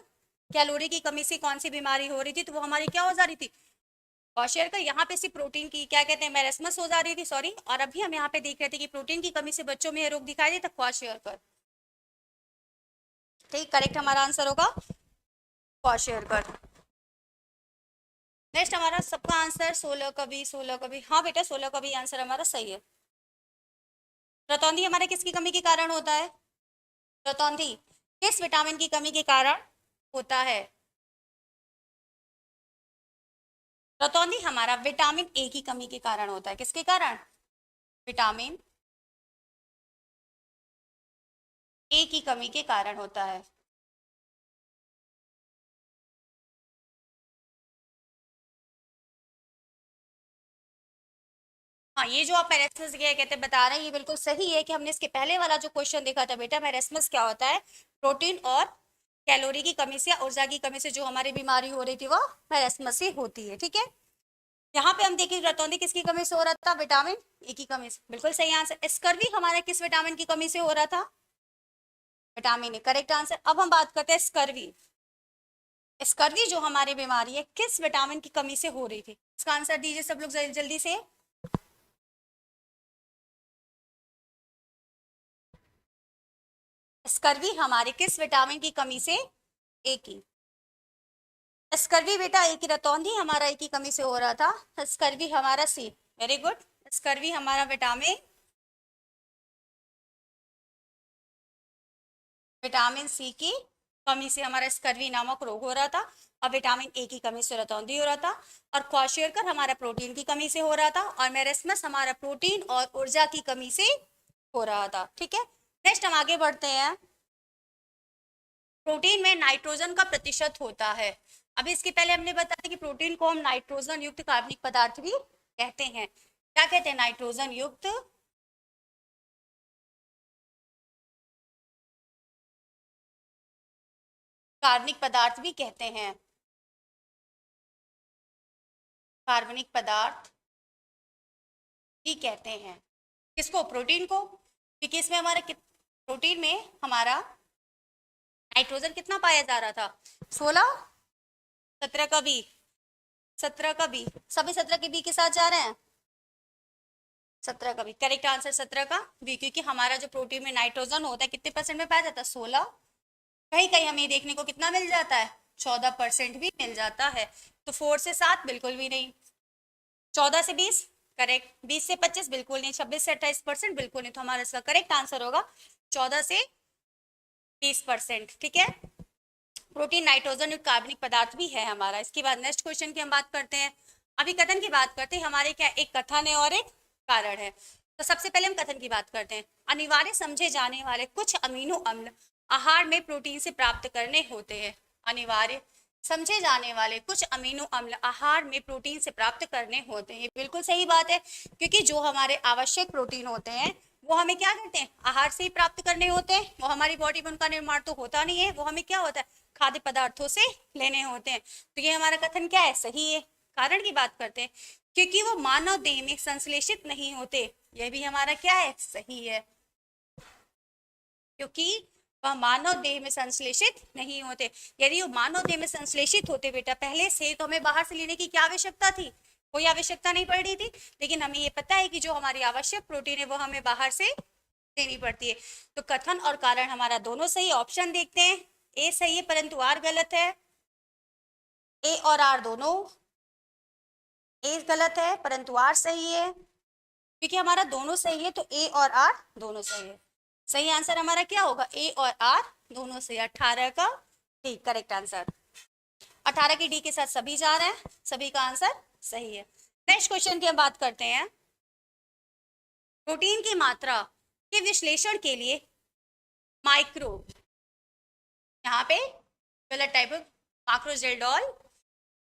Speaker 1: कैलोरी की कमी से कौन सी बीमारी हो रही थी, तो वो हमारी क्या हो जा रही थी, क्वाशियरकर। यहाँ पे सिर्फ प्रोटीन की क्या कहते हैं, मेरेस्मस हो जा रही थी, सॉरी। और अभी हम यहाँ पे देख रहे थे कि प्रोटीन की कमी से बच्चों में यह रोग दिखाई देता, क्वाशियरकर। ठीक, करेक्ट हमारा आंसर होगा क्वाशियरकर। नेक्स्ट हमारा सबका आंसर 16 का बी, 16 का बी। हाँ बेटा 16 का बी आंसर हमारा सही है। रतौंधी हमारे किसकी कमी के कारण होता है, रतौंधी किस विटामिन की कमी के कारण होता है, रतौंधी हमारा विटामिन ए की कमी के कारण होता है। किसके कारण, विटामिन ए की कमी के कारण होता है। हाँ, ये जो आप मेरेस्मस क्या कहते हैं बता रहे हैं, ये बिल्कुल सही है कि हमने इसके पहले वाला जो क्वेश्चन देखा था बेटा, मेरेस्मस क्या होता है, प्रोटीन और कैलोरी की कमी से, ऊर्जा की कमी से जो हमारी बीमारी हो रही थी वो मेरेस्मस से होती है। ठीक है, यहाँ पे हम देखें रतौंधी किसकी कमी से हो रहा था, विटामिन ए की कमी से, बिल्कुल सही आंसर। स्कर्वी हमारा किस विटामिन की कमी से हो रहा था, विटामिन ए, करेक्ट आंसर। अब हम बात करते हैं स्कर्वी। स्कर्वी जो हमारी बीमारी है किस विटामिन की कमी से हो रही थी, इसका आंसर दीजिए सब लोग जल्दी से। स्कर्वी हमारे किस विटामिन की कमी से, ए की। स्कर्वी बेटा ए की, रतौंधी हमारा ए की कमी से हो रहा था, स्कर्वी हमारा सी, वेरी गुड। स्कर्वी हमारा विटामिन, विटामिन सी की कमी से हमारा स्कर्वी नामक रोग हो रहा था, और विटामिन ए की कमी से रतौंधी हो रहा था, और क्वाशियरकर हमारा प्रोटीन की कमी से हो रहा था, और मेरेस्मस हमारा प्रोटीन और ऊर्जा की कमी से हो रहा था। ठीक है, नेक्स्ट हम आगे बढ़ते हैं। प्रोटीन में नाइट्रोजन का प्रतिशत होता है। अभी इसके पहले हमने बताया कि प्रोटीन को हम नाइट्रोजन युक्त कार्बनिक पदार्थ भी कहते हैं। क्या कहते हैं, नाइट्रोजन युक्त कार्बनिक पदार्थ भी कहते हैं, कार्बनिक पदार्थ भी कहते हैं। किसको, प्रोटीन को, क्योंकि इसमें हमारा प्रोटीन में हमारा नाइट्रोजन कितना पाया जा रहा था, 16, 17 का बी, 17 का बी, सभी 17 के बी के साथ जा रहे हैं, 17 का बी, करेक्ट आंसर 17 का बी, क्योंकि हमारा जो प्रोटीन में नाइट्रोजन होता है कितने परसेंट में पाया जाता है, 16, कहीं कहीं हमें देखने को कितना मिल जाता है, 14% भी मिल जाता है। तो 4 से 7 बिल्कुल भी नहीं, 14 से 20 करेक्ट, 20 से 25 बिल्कुल नहीं, 26 से 28% बिल्कुल नहीं, तो हमारा इसका करेक्ट आंसर होगा 14 से 20%। ठीक है, प्रोटीन नाइट्रोजन युक्त कार्बनिक पदार्थ भी है हमारा। इसके बाद नेक्स्ट क्वेश्चन की हम बात करते हैं। अभी कथन की बात करते हैं, हमारे क्या एक कथन है और एक कारण है। तो सबसे पहले हम कथन की बात करते हैं। अनिवार्य समझे जाने वाले कुछ अमीनो अम्ल आहार में प्रोटीन से प्राप्त करने होते हैं। अनिवार्य समझे जाने वाले कुछ अमीनो अम्ल आहार में प्रोटीन से प्राप्त करने होते हैं, बिल्कुल सही बात है, क्योंकि जो हमारे आवश्यक प्रोटीन होते हैं वो हमें क्या करते हैं, आहार से ही प्राप्त करने होते हैं। वो हमारी बॉडी में उनका निर्माण तो होता नहीं है, वो हमें क्या होता है, खाद्य पदार्थों से लेने होते हैं। तो ये हमारा कथन क्या है, सही है। कारण की बात करते हैं, क्योंकि वो मानव देह में संश्लेषित नहीं होते, यह भी हमारा क्या है, सही है, क्योंकि वह मानव देह में संश्लेषित नहीं होते। यदि वो मानव देह में संश्लेषित होते बेटा पहले से, तो हमें बाहर से लेने की क्या आवश्यकता थी, कोई आवश्यकता नहीं पड़ रही थी। लेकिन हमें ये पता है कि जो हमारी आवश्यक प्रोटीन है वो हमें बाहर से देनी पड़ती है। तो कथन और कारण हमारा दोनों सही, ऑप्शन देखते हैं, ए सही है परंतु आर गलत है, ए और आर दोनों, ए गलत है परंतु आर सही है, क्योंकि हमारा दोनों सही है तो ए और आर दोनों सही है। सही आंसर हमारा क्या होगा, ए और आर दोनों सही, 18 का डी करेक्ट आंसर। 18 की डी के साथ सभी जा रहे हैं, सभी का आंसर सही है। नेक्स्ट क्वेश्चन की हम बात करते हैं। प्रोटीन की मात्रा के विश्लेषण के लिए माइक्रो, यहाँ पे गलत टाइप माक्रोजेल्डोल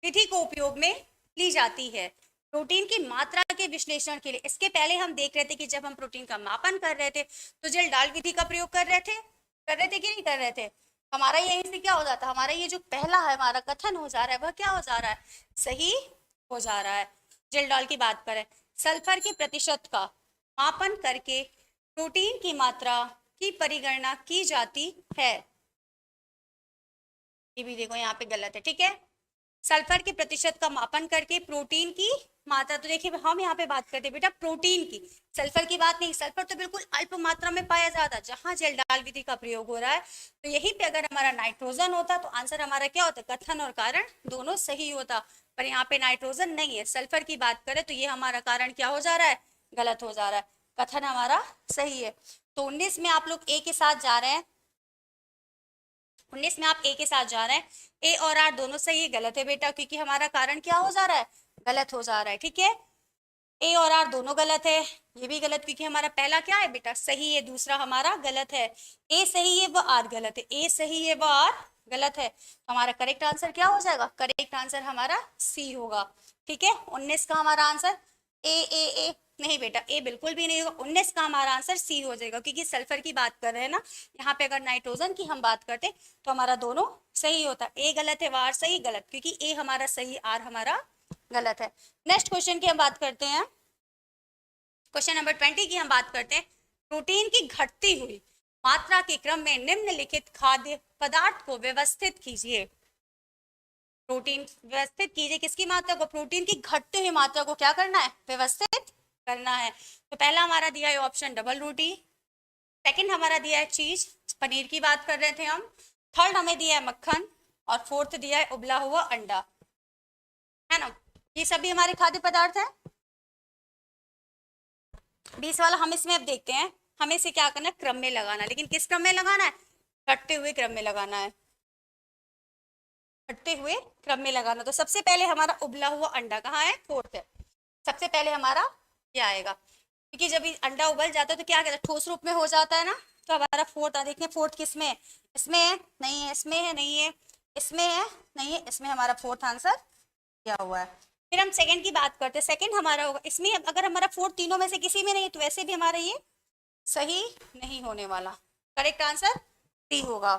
Speaker 1: विधि को उपयोग में ली जाती है प्रोटीन की मात्रा के विश्लेषण के लिए। इसके पहले हम देख रहे थे कि जब हम प्रोटीन का मापन कर रहे थे तो जेल्डाल विधि का प्रयोग कर रहे थे कि नहीं कर रहे थे। हमारा यहीं से क्या हो जाता है, हमारा ये जो पहला है हमारा कथन हो जा रहा है वह क्या हो जा रहा है, सही हो जा रहा है। जेल्डाल की बात करें, सल्फर के प्रतिशत का मापन करके प्रोटीन की मात्रा की परिगणना की जाती है। ये भी देखो यहाँ पे गलत है, ठीक है। सल्फर के प्रतिशत का मापन करके प्रोटीन की मात्रा, तो देखिए हम यहाँ पे बात करते हैं बेटा प्रोटीन की, सल्फर की बात नहीं। सल्फर तो बिल्कुल अल्प मात्रा में पाया जाता है जहां जेल्डाल विधि का प्रयोग हो रहा है। तो यहीं पे अगर हमारा नाइट्रोजन होता तो आंसर हमारा क्या होता, कथन और कारण दोनों सही होता। पर यहाँ पे नाइट्रोजन नहीं है, सल्फर की बात करें तो ये हमारा कारण क्या हो जा रहा है, गलत हो जा रहा है, कथन हमारा सही है। तो 19 में आप लोग ए के साथ जा रहे हैं, 19 में आप ए के साथ जा रहे हैं, ए और आर दोनों सही है, गलत है बेटा, क्योंकि हमारा कारण क्या हो जा रहा है, गलत हो जा रहा है, ठीक है। ए और आर दोनों गलत है, ये भी गलत, क्योंकि हमारा पहला क्या है बेटा, सही है, दूसरा हमारा गलत है। ए सही है व आर गलत है, ए सही है व आर गलत है, तो हमारा करेक्ट आंसर क्या हो जाएगा, करेक्ट आंसर हमारा सी होगा, ठीक है। 19 का हमारा आंसर ए नहीं बेटा, ए बिल्कुल भी नहीं होगा, 19 का हमारा आंसर सी हो जाएगा, क्योंकि सल्फर की बात कर रहे हैं ना। यहाँ पे अगर नाइट्रोजन की हम बात करते तो हमारा दोनों सही होता, ए गलत है वार सही, गलत, क्योंकि ए हमारा सही आर हमारा गलत है। नेक्स्ट क्वेश्चन की हम बात करते हैं, क्वेश्चन नंबर 20 की हम बात करते हैं। प्रोटीन की घटती हुई मात्रा के क्रम में निम्नलिखित खाद्य पदार्थ को व्यवस्थित कीजिए। प्रोटीन व्यवस्थित कीजिए किसकी मात्रा को, प्रोटीन की घटती हुई मात्रा को क्या करना है, व्यवस्थित करना है। तो पहला हमारा दिया है ऑप्शन डबल रोटी, सेकंड हमारा दिया है चीज, पनीर की बात कर रहे थे हम, थर्ड हमें दिया है मक्खन, और फोर्थ दिया है उबला हुआ अंडा, है ना। ये सभी हमारे खाद्य पदार्थ है। 20 वाला हम इसमें अब देखते हैं, हमें इसे क्या करना है, क्रम में लगाना है, लेकिन किस क्रम में लगाना है, घटते हुए क्रम में लगाना है, घटते हुए क्रम में लगाना। तो सबसे पहले हमारा उबला हुआ अंडा कहाँ है, फोर्थ है, सबसे पहले हमारा ये आएगा, क्योंकि जब अंडा उबल जाता है तो क्या कहता है, ठोस रूप में हो जाता है ना। तो हमारा फोर्थ आ, देखिए फोर्थ किसमें है, इसमें है नहीं है, इसमें है नहीं है, इसमें है नहीं है, इसमें हमारा फोर्थ आंसर क्या हुआ है। फिर हम सेकंड की बात करते हैं, सेकंड हमारा होगा इसमें, अगर हमारा फोर्थ तीनों में से किसी में नहीं तो वैसे भी हमारा ये सही नहीं होने वाला, करेक्ट आंसर डी होगा,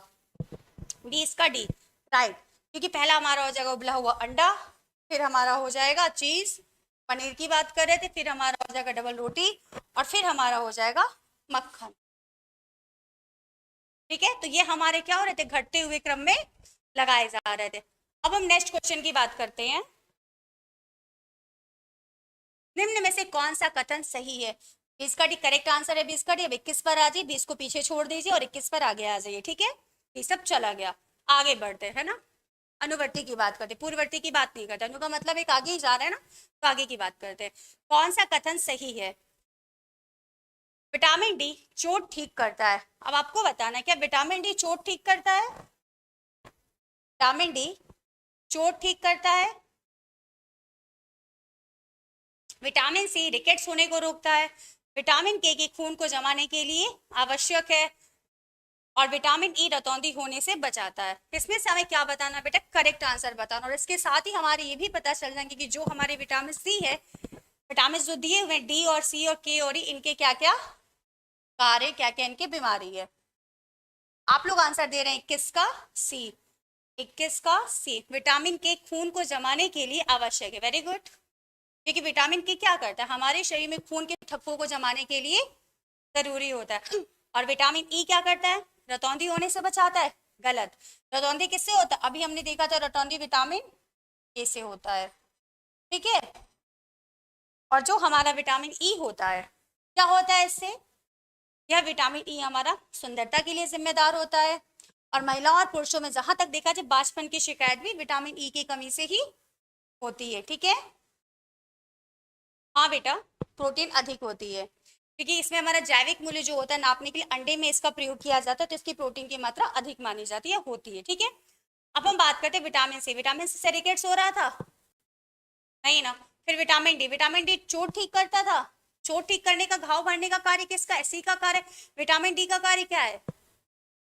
Speaker 1: 20 का डी, राइट, क्योंकि पहला हमारा हो जाएगा उबला हुआ अंडा, फिर हमारा हो जाएगा चीज, पनीर की बात कर रहे थे, फिर हमारा हो जाएगा डबल रोटी, और फिर हमारा हो जाएगा मक्खन, ठीक है। तो ये हमारे क्या हो रहे थे, घटते हुए क्रम में लगाए जा रहे थे। अब हम नेक्स्ट क्वेश्चन की बात करते हैं, निम्न में से कौन सा कथन सही है। 20 का डी करेक्ट आंसर है, 20 का डी। अब 21 पर आ जाइए, 20 को पीछे छोड़ दीजिए और 21 पर आगे आ जाइए, ठीक है। ये सब चला गया, आगे बढ़ते है ना। अनुवर्ती की बात करते, पूर्ववर्ती की बात नहीं करते, अनु का मतलब एक आगे ही जा रहा है ना, तो आगे की बात करते हैं। कौन सा कथन सही है, विटामिन डी चोट ठीक करता है। अब आपको बताना है क्या विटामिन डी चोट ठीक करता है, विटामिन डी चोट ठीक करता है। विटामिन सी रिकेट्स होने को रोकता है, विटामिन के खून को जमाने के लिए आवश्यक है, और विटामिन ई रतौंधी होने से बचाता है। इसमें से हमें क्या बताना बेटा, करेक्ट आंसर बताना, और इसके साथ ही हमारे ये भी पता चल जाएंगे कि जो हमारे विटामिन सी है, विटामिन जो दिए हुए डी और सी और के और ई, इनके क्या क्या कार्य, क्या क्या इनकी बीमारी है। आप लोग आंसर दे रहे हैं 21 का सी, 21 का सी, विटामिन के खून को जमाने के लिए आवश्यक है, वेरी गुड, क्योंकि विटामिन के क्या करता है, हमारे शरीर में खून के ठप्पों को जमाने के लिए जरूरी होता है। और विटामिन ई क्या करता है, रतौंधी होने से बचाता है, गलत, रतौंधी किससे होता है, अभी हमने देखा था रतौंधी विटामिन ए से होता है, ठीक है। और जो हमारा विटामिन ई होता है, क्या होता है इससे, यह विटामिन ई हमारा सुंदरता के लिए जिम्मेदार होता है, और महिलाओं और पुरुषों में जहां तक देखा जाए बांझपन की शिकायत भी विटामिन ई की कमी से ही होती है, ठीक है। हाँ बेटा, प्रोटीन अधिक होती है, क्योंकि इसमें हमारा जैविक मूल्य जो होता है नापने के लिए अंडे में इसका प्रयोग किया जाता है, तो इसकी प्रोटीन की मात्रा अधिक मानी जाती है, होती है, ठीक है। अब हम बात करते हैं विटामिन सी, विटामिन सी से रिकेट्स हो रहा था नहीं ना। फिर विटामिन डी चोट ठीक करता था, चोट ठीक करने का, घाव भरने का कार्य किसका है, सी का कार्य। विटामिन डी का कार्य क्या है,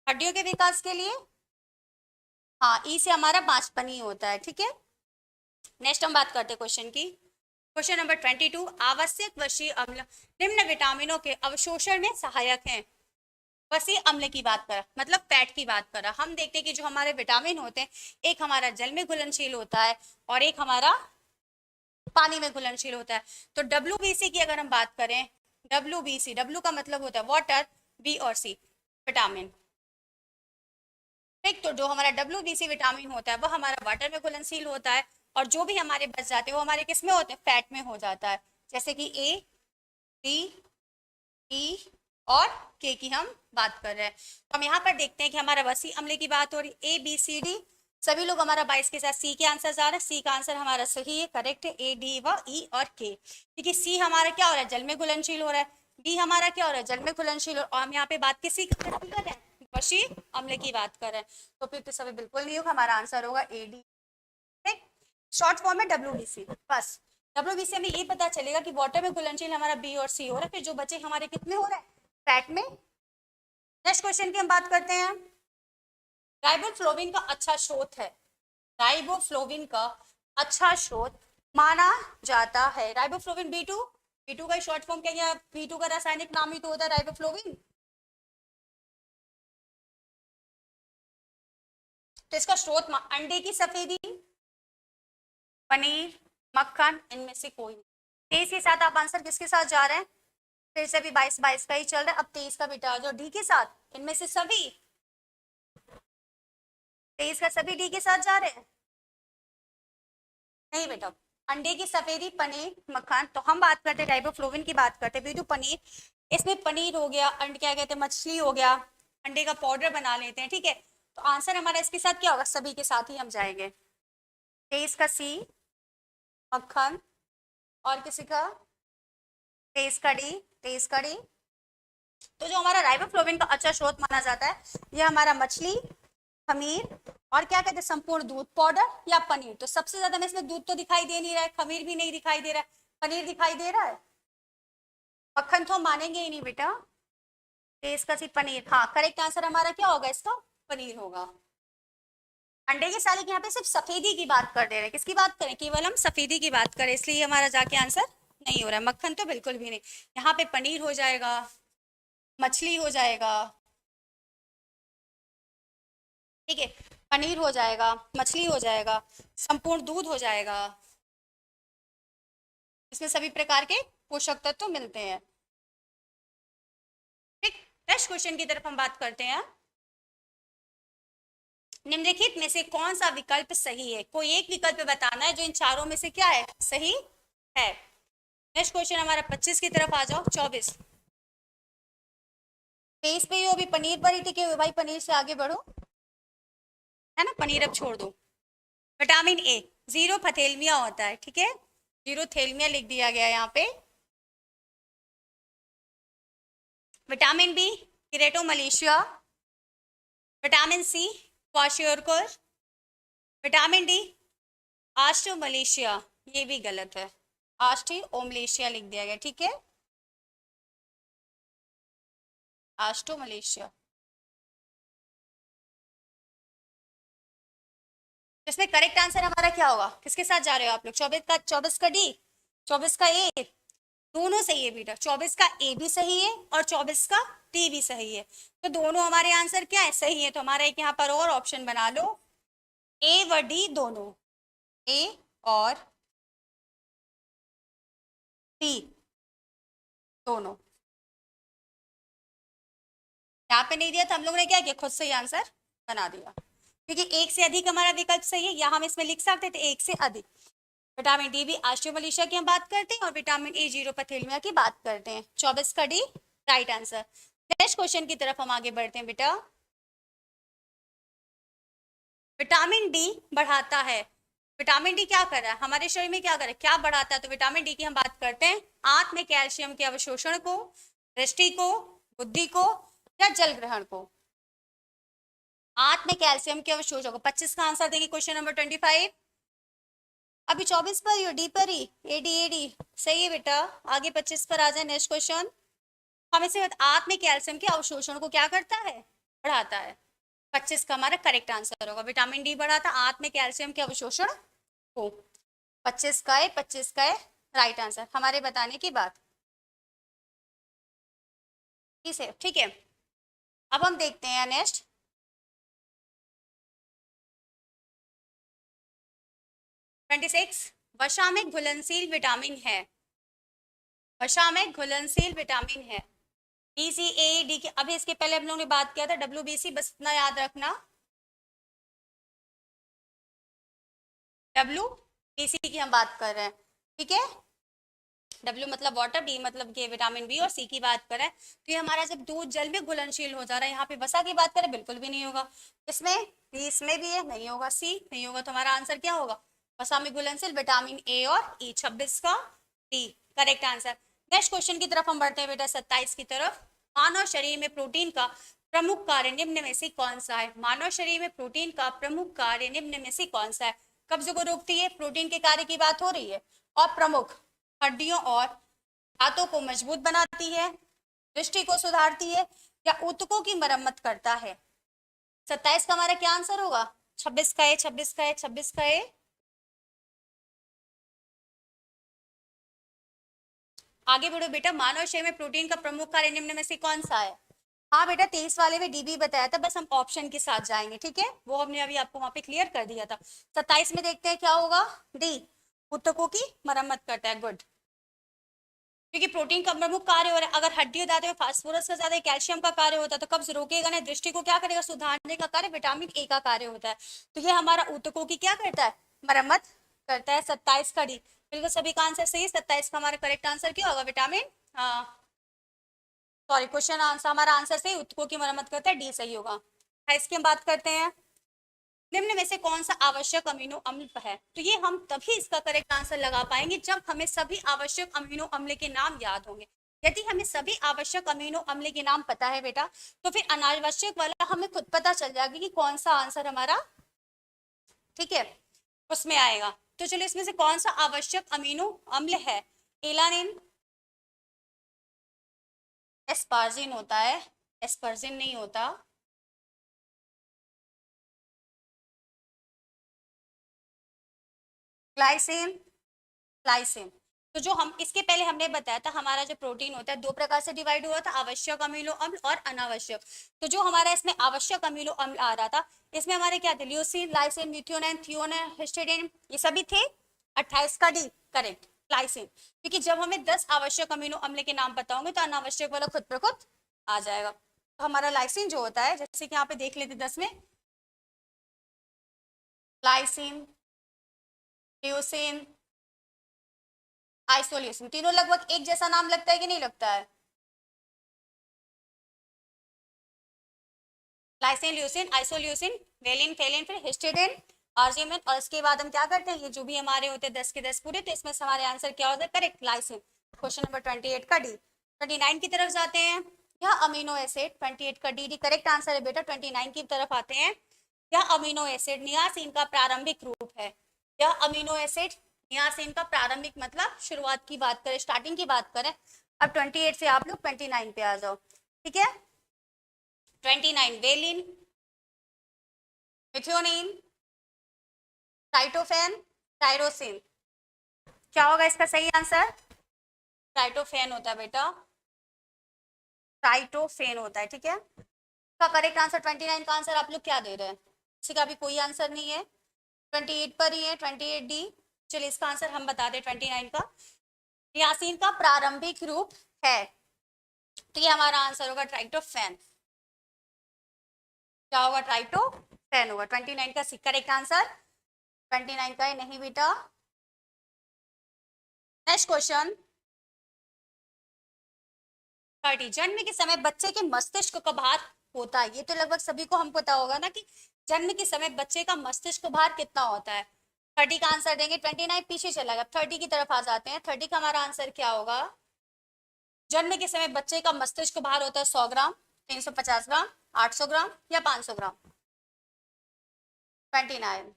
Speaker 1: हड्डियों के विकास के लिए, हाँ, ई से हमारा बांझपन होता है, ठीक है। नेक्स्ट हम बात करते हैं क्वेश्चन की, क्वेश्चन नंबर 22, आवश्यक वसीय अम्ल निम्न विटामिनों के अवशोषण में सहायक हैं। वसीय अम्ल की बात करा मतलब फैट की बात करा, हम देखते हैं कि जो हमारे विटामिन होते हैं, एक हमारा जल में घुलनशील होता है और एक हमारा पानी में घुलनशील होता है। तो WBC की अगर हम बात करें, WBC, W का मतलब होता है वाटर, B और C विटामिन। ठीक, तो जो हमारा WBC विटामिन होता है वो हमारा वाटर में घुलनशील होता है, और जो भी हमारे बच जाते हैं वो हमारे किस में होते हैं, फैट में हो जाता है। जैसे कि A, D, E और K की हम बात कर रहे हैं। तो हम यहाँ पर देखते हैं कि हमारा वसी अम्ल की बात हो रही, ABCD, सभी लोग हमारा 22 के साथ सी के आंसर जा रहा है। सी का आंसर हमारा सही है, करेक्ट है, AD व E और K। क्योंकि सी हमारा क्या हो रहा है, जल में घुलनशील हो रहा है, डी हमारा क्या हो रहा है, जल में घुलनशील, और हम यहाँ पे बात किसी कर रहे हैं, वसी अम्ल की बात कर रहे हैं। तो फिर तो सभी बिल्कुल नहीं होगा, हमारा आंसर होगा AD। ठीक, शॉर्ट फॉर्म में WBC। बस WBC हमें ये पता चलेगा कि वाटर में घुलनशील हमारा B और C हो रहा है, फिर जो बचे हमारे कितने हो रहे हैं, फैट में। नेक्स्ट क्वेश्चन की हम बात करते हैं। राइबोफ्लोविन का अच्छा स्रोत है, राइबोफ्लोविन का अच्छा स्रोत माना जाता है। राइबोफ्लोविन B2, B2 का शॉर्ट फॉर्म क्या है, B2 का रासायनिक नाम ही तो होता है राइबोफ्लोविन। तो इसका स्रोत अंडे की सफेदी, पनीर, मक्खन, इनमें से कोई नहीं। 23 के साथ आप आंसर किसके साथ जा रहे हैं, फिर से भी 22 का ही चल रहा है, अब 23 का बेटा जो डी के साथ, इनमें से सभी 23 का सभी डी के साथ जा रहे हैं, नहीं बेटा, अंडे की सफेदी, पनीर, मक्खन। तो हम बात करते हैं राइबोफ्लोविन की बात करते हैं, पनीर, इसमें पनीर हो गया, अंडे क्या कहते हैं, मछली हो गया, अंडे का पाउडर बना लेते हैं, ठीक है। तो आंसर हमारा इसके साथ क्या होगा, सभी के साथ ही हम जाएंगे। 23 का सी, मक्खन, और किसी का 23 का डी, 23 का डी। तो जो हमारा राइबोफ्लोविन का अच्छा स्रोत माना जाता है, ये हमारा मछली, खमीर, और क्या कहते हैं, संपूर्ण दूध पाउडर या पनीर। तो सबसे ज्यादा में इसमें दूध तो दिखाई दे नहीं रहा है, खमीर भी नहीं दिखाई दे रहा है, पनीर दिखाई दे रहा है, मक्खन तो हम मानेंगे ही नहीं बेटा। इसका सिर्फ पनीर, हाँ करेक्ट आंसर हमारा क्या होगा, इसका पनीर होगा। अंडे के साले की यहाँ पे सिर्फ सफेदी की बात कर दे रहे हैं, किसकी बात करें, केवल हम सफेदी की बात करें, इसलिए हमारा जाके आंसर नहीं हो रहा है। मक्खन तो बिल्कुल भी नहीं, यहाँ पे पनीर हो जाएगा, मछली हो जाएगा, ठीक है, पनीर हो जाएगा, मछली हो जाएगा, संपूर्ण दूध हो जाएगा, इसमें सभी प्रकार के पोषक तत्व मिलते हैं। ठीक, नेक्स्ट क्वेश्चन की तरफ हम बात करते हैं। निम्नलिखित में से कौन सा विकल्प सही है, कोई एक विकल्प बताना है जो इन चारों में से क्या है, सही है। नेक्स्ट क्वेश्चन हमारा 25 की तरफ आ जाओ, 24 23 पे ही हो, अभी पनीर पर ही टिके हुए भाई, पनीर से आगे बढ़ो, है ना, पनीर अब छोड़ दो। विटामिन ए जीरो फथेलमिया होता है, ठीक है, जीरो थेलमिया लिख दिया गया यहाँ पे। Vitamin B keratomalacia, vitamin C kwashiorkor, vitamin D osteomalacia, ये भी गलत है, आस्ट्रोमलेशिया लिख दिया गया, ठीक है, आस्ट्रोमलेशिया। इसमें करेक्ट आंसर हमारा क्या होगा, किसके साथ जा रहे हो आप लोग, 24 का डी, 24 का ए, दोनों सही है बेटा, 24 का ए भी सही है और 24 का डी भी सही है। तो दोनों हमारे आंसर क्या है, सही है। तो हमारा एक यहाँ पर और ऑप्शन बना लो, ए व डी दोनों, ए और डी दोनों। यहाँ पे नहीं दिया तो हम लोग ने क्या किया, खुद से ही आंसर बना दिया, क्योंकि एक से अधिक हमारा विकल्प सही है, या हम इसमें लिख सकते थे एक से अधिक। विटामिन डी भी आस्ट्रोमलेशिया की हम बात करते हैं, और विटामिन ए जीरो पथेलिया की बात करते हैं। 24 का D right answer. Next question की तरफ हम आगे बढ़ते हैं बेटा। विटामिन डी बढ़ाता है, विटामिन डी क्या कर रहा है हमारे शरीर में, क्या कर रहा है, क्या बढ़ाता है, तो विटामिन डी की हम बात करते हैं आंत में कैल्शियम के अवशोषण को, दृष्टि को, बुद्धि को, या जल ग्रहण को। आंत में कैल्शियम के अवशोषण को, 25 का आंसर देंगे क्वेश्चन नंबर 25। अभी 24 पर ही, डी पर ही, एडी एडी सही है बेटा, आगे 25 पर आ जाए। नेक्स्ट क्वेश्चन हम इसे आंत में कैल्शियम के अवशोषण को क्या करता है, बढ़ाता है। 25 का हमारा करेक्ट आंसर होगा, विटामिन डी बढ़ाता आंत में कैल्शियम के अवशोषण को। 25 का है, 25 का है राइट आंसर हमारे बताने की बात, ठीक है। अब हम देखते हैं नेक्स्ट, वसा में घुलनशील विटामिन है, वसा में घुलनशील विटामिन है। डी सी ए डी की, अभी इसके पहले हम लोगों ने बात किया था WBC, बस इतना याद रखना, WBC की हम बात कर रहे हैं, ठीक है। W मतलब वाटर, D मतलब के विटामिन बी, और C की बात करें तो ये हमारा जब दूध जल में घुलनशील हो जा रहा है। यहाँ पे वसा की बात करें बिल्कुल भी नहीं होगा इसमें, D इसमें भी है नहीं होगा, C नहीं होगा, तो हमारा आंसर क्या होगा, वसा में घुलनशील विटामिन ए और ई, 26 का D correct answer. Next question की तरफ हम बढ़ते हैं बेटा, 27 की तरफ। मानव शरीर में प्रोटीन का प्रमुख कार्य निम्न में से कौन सा है। मानव शरीर में प्रोटीन का प्रमुख कार्य निम्न में से कौन सा है। कब्ज को रोकती है, प्रोटीन के कार्य की बात हो रही है, और प्रमुख हड्डियों और हाथों को मजबूत बनाती है, दृष्टि को सुधारती है, या ऊतकों की मरम्मत करता है। 27 का हमारा क्या आंसर होगा, 26 का है, 26 का है, 26 का है। आगे बढ़ो बेटा, मानव शरीर में प्रोटीन का प्रमुख कार्य निम्न में से कौन सा है। हाँ बेटा 23 वाले में डीबी बताया था, बस हम ऑप्शन के साथ जाएंगे, ठीक है, वो हमने अभी आपको वहां पे क्लियर कर दिया था। 27 में देखते हैं क्या होगा, डी ऊतकों की मरम्मत करता है, गुड। क्योंकि प्रोटीन का प्रमुख कार्य हो रहा है, अगर हड्डी दांतों में फास्फोरस का ज्यादा कैल्शियम का कार्य होता है तो कब्ज रोकेगा नहीं, दृष्टि को क्या करेगा, सुधारने का कार्य विटामिन ए का कार्य होता है। तो ये हमारा ऊतकों की क्या करता है, मरम्मत करता है। 27 का डी बिल्कुल सभी का आंसर सही है। 27 का हमारा करेक्ट आंसर क्या होगा, विटामिन, सॉरी क्वेश्चन आंसर, हमारा आंसर सही, ऊतकों की मरम्मत करता है, डी सही होगा। इसकी हम बात करते हैं, निम्न में से कौन सा आवश्यक अमीनो अम्ल है। तो ये हम तभी इसका करेक्ट आंसर लगा पाएंगे जब हमें सभी आवश्यक अमीनो अम्ल के नाम याद होंगे। यदि हमें सभी आवश्यक अमीनो अम्ल के नाम पता है बेटा, तो फिर अनावश्यक वाला हमें खुद पता चल जाएगा कि कौन सा आंसर हमारा, ठीक है, उसमें आएगा। तो चलो इसमें से कौन सा आवश्यक अमीनो अम्ल है। एलानिन, एस्पार्जिन होता है, एस्पर्जिन नहीं होता, ग्लाइसिन, ग्लाइसिन। तो जो हम इसके पहले हमने बताया था, हमारा जो प्रोटीन होता है दो प्रकार से डिवाइड हुआ था, आवश्यक अमीनो अम्ल और अनावश्यक। तो जो हमारा इसमें आवश्यक अमीनो अम्ल आ रहा था, इसमें हमारे क्या थे, leucine, lysine, methionine, threonine, histidine, ये सभी थे। 28 का डी करेक्ट, लाइसिन। क्योंकि जब हमें 10 आवश्यक अमीनो अम्ल के नाम पता होंगे तो अनावश्यक वाला खुद पर खुद आ जाएगा। तो हमारा लाइसिन जो होता है, जैसे कि यहाँ पे देख लेते 10 में, लाइसिन, ल्यूसीन, आइसोल्यूसिन, तीनों लगभग एक जैसा नाम लगता है कि नहीं लगता है। Lysine, leucine, isoleucine, valine, Phelan, फिर हिस्टिडाइन, आर्जिनिन, और इसके बाद हम क्या करते हैं, ये जो भी हमारे होते हैं 10 के 10 पूरे, तो इसमें से हमारे आंसर क्या होता है, करेक्ट लाइसिन। क्वेश्चन नंबर 28 का डी। 29 की तरफ जाते हैं, यह अमीनो एसिड, 28 का डी डी करेक्ट आंसर है बेटा। 29 की तरफ आते हैं, यह अमीनो एसिड नियासिन का प्रारंभिक रूप है। यह अमीनो एसिड नियासिन का प्रारंभिक मतलब शुरुआत की बात करें, स्टार्टिंग की बात करें। अब 28 से आप लोग 29 पे आ जाओ, ठीक है। 29 वेलिन, मिथ्योनिन, ट्राइटोफेन, टायरोसिन। क्या होगा इसका सही आंसर, ट्राइटोफेन होता है बेटा, ट्राइटोफेन होता है, ठीक है। इसका करेक्ट आंसर 29 का आंसर आप लोग क्या दे रहे हैं, किसी का भी कोई आंसर नहीं है, 28 पर ही है, 28 डी। चलिए इसका आंसर हम बता दें 29 का, नियासिन का प्रारंभिक रूप है, तो ये हमारा आंसर होगा ट्राइटोफेन। क्या होगा, ट्राइटोफेन होगा 29 का करेक्ट आंसर। 29 का है नहीं बेटा। नेक्स्ट क्वेश्चन 30, जन्म के समय बच्चे के मस्तिष्क का भार होता है, ये तो लगभग सभी को हम पता होगा ना कि जन्म के समय बच्चे का मस्तिष्क भार कितना होता है। 30 का आंसर देंगे, 29 पीछे चला गया, 30 की तरफ आ जाते हैं। 30 का हमारा आंसर क्या होगा, जन्म के समय बच्चे का मस्तिष्क भार होता है 100 ग्राम, 350 ग्राम, 800 ग्राम या 500 ग्राम। 29,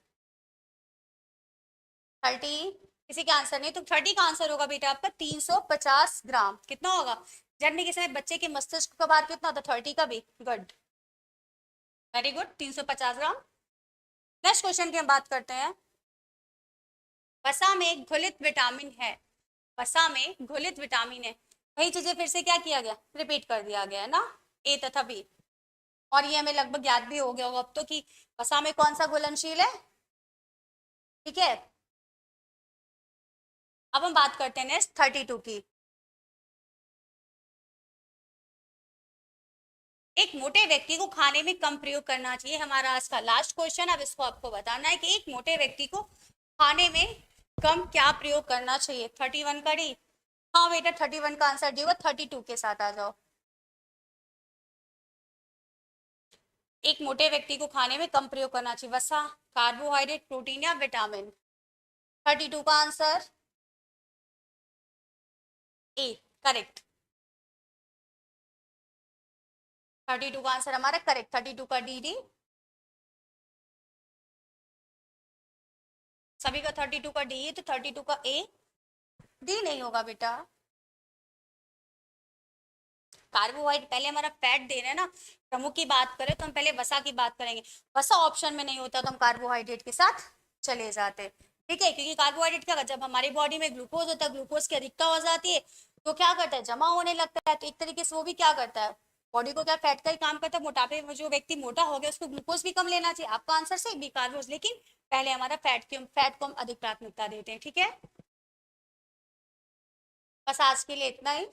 Speaker 1: 30 किसी का आंसर नहीं, तो 30 का आंसर होगा बेटा आपका 350 ग्राम। कितना होगा, जन्म के समय बच्चे के मस्तिष्क का भार कितना होता है, 30 का भी, गुड, वेरी गुड, 350 ग्राम। नेक्स्ट क्वेश्चन की हम बात करते हैं, वसा में घुलित विटामिन है, वसा में घुलित विटामिन है, वही चीजें फिर से क्या किया गया, रिपीट कर दिया गया है ना, ए तथा बी। और ये हमें लगभग याद भी हो गया होगा अब तो कि वसा में कौन सा घुलनशील है, ठीक है, अब हम बात करते हैं नेक्स्ट 32 की। एक मोटे व्यक्ति को खाने में कम प्रयोग करना चाहिए, हमारा आज का लास्ट क्वेश्चन। अब इसको आपको बताना है कि एक मोटे व्यक्ति को खाने में कम क्या प्रयोग करना चाहिए। 31 का डी, हाँ बेटा 31 का आंसर डी होगा। 32 के साथ आ जाओ। एक मोटे व्यक्ति को खाने में कम प्रयोग करना चाहिए, वसा, कार्बोहाइड्रेट, प्रोटीन या विटामिन। 32 का आंसर ए, करेक्ट। 32 का आंसर हमारा करेक्ट। 32 का डी डी, सभी का 32 का डी है, तो 32 का ए, डी नहीं होगा बेटा। कार्बोहाइड्रेट पहले हमारा फैट दे रहे हैं ना, प्रमुख की बात करें तो हम पहले वसा की बात करेंगे। वसा ऑप्शन में नहीं होता तो हम कार्बोहाइड्रेट के साथ चले जाते, ठीक है। क्योंकि कार्बोहाइड्रेट क्या, जब हमारी बॉडी में ग्लूकोज होता है, ग्लूकोज की अधिकता हो जाती है तो क्या करता है, जमा होने लगता है। तो एक तरीके से वो भी क्या करता है, बॉडी को क्या फैट का ही काम करता है। मोटापे में जो व्यक्ति मोटा हो गया उसको ग्लूकोज भी कम लेना चाहिए। आपका आंसर सही बी, कार्बोज, लेकिन पहले हमारा फैट को हम अधिक प्राथमिकता देते हैं, ठीक है। बस आज के लिए इतना ही।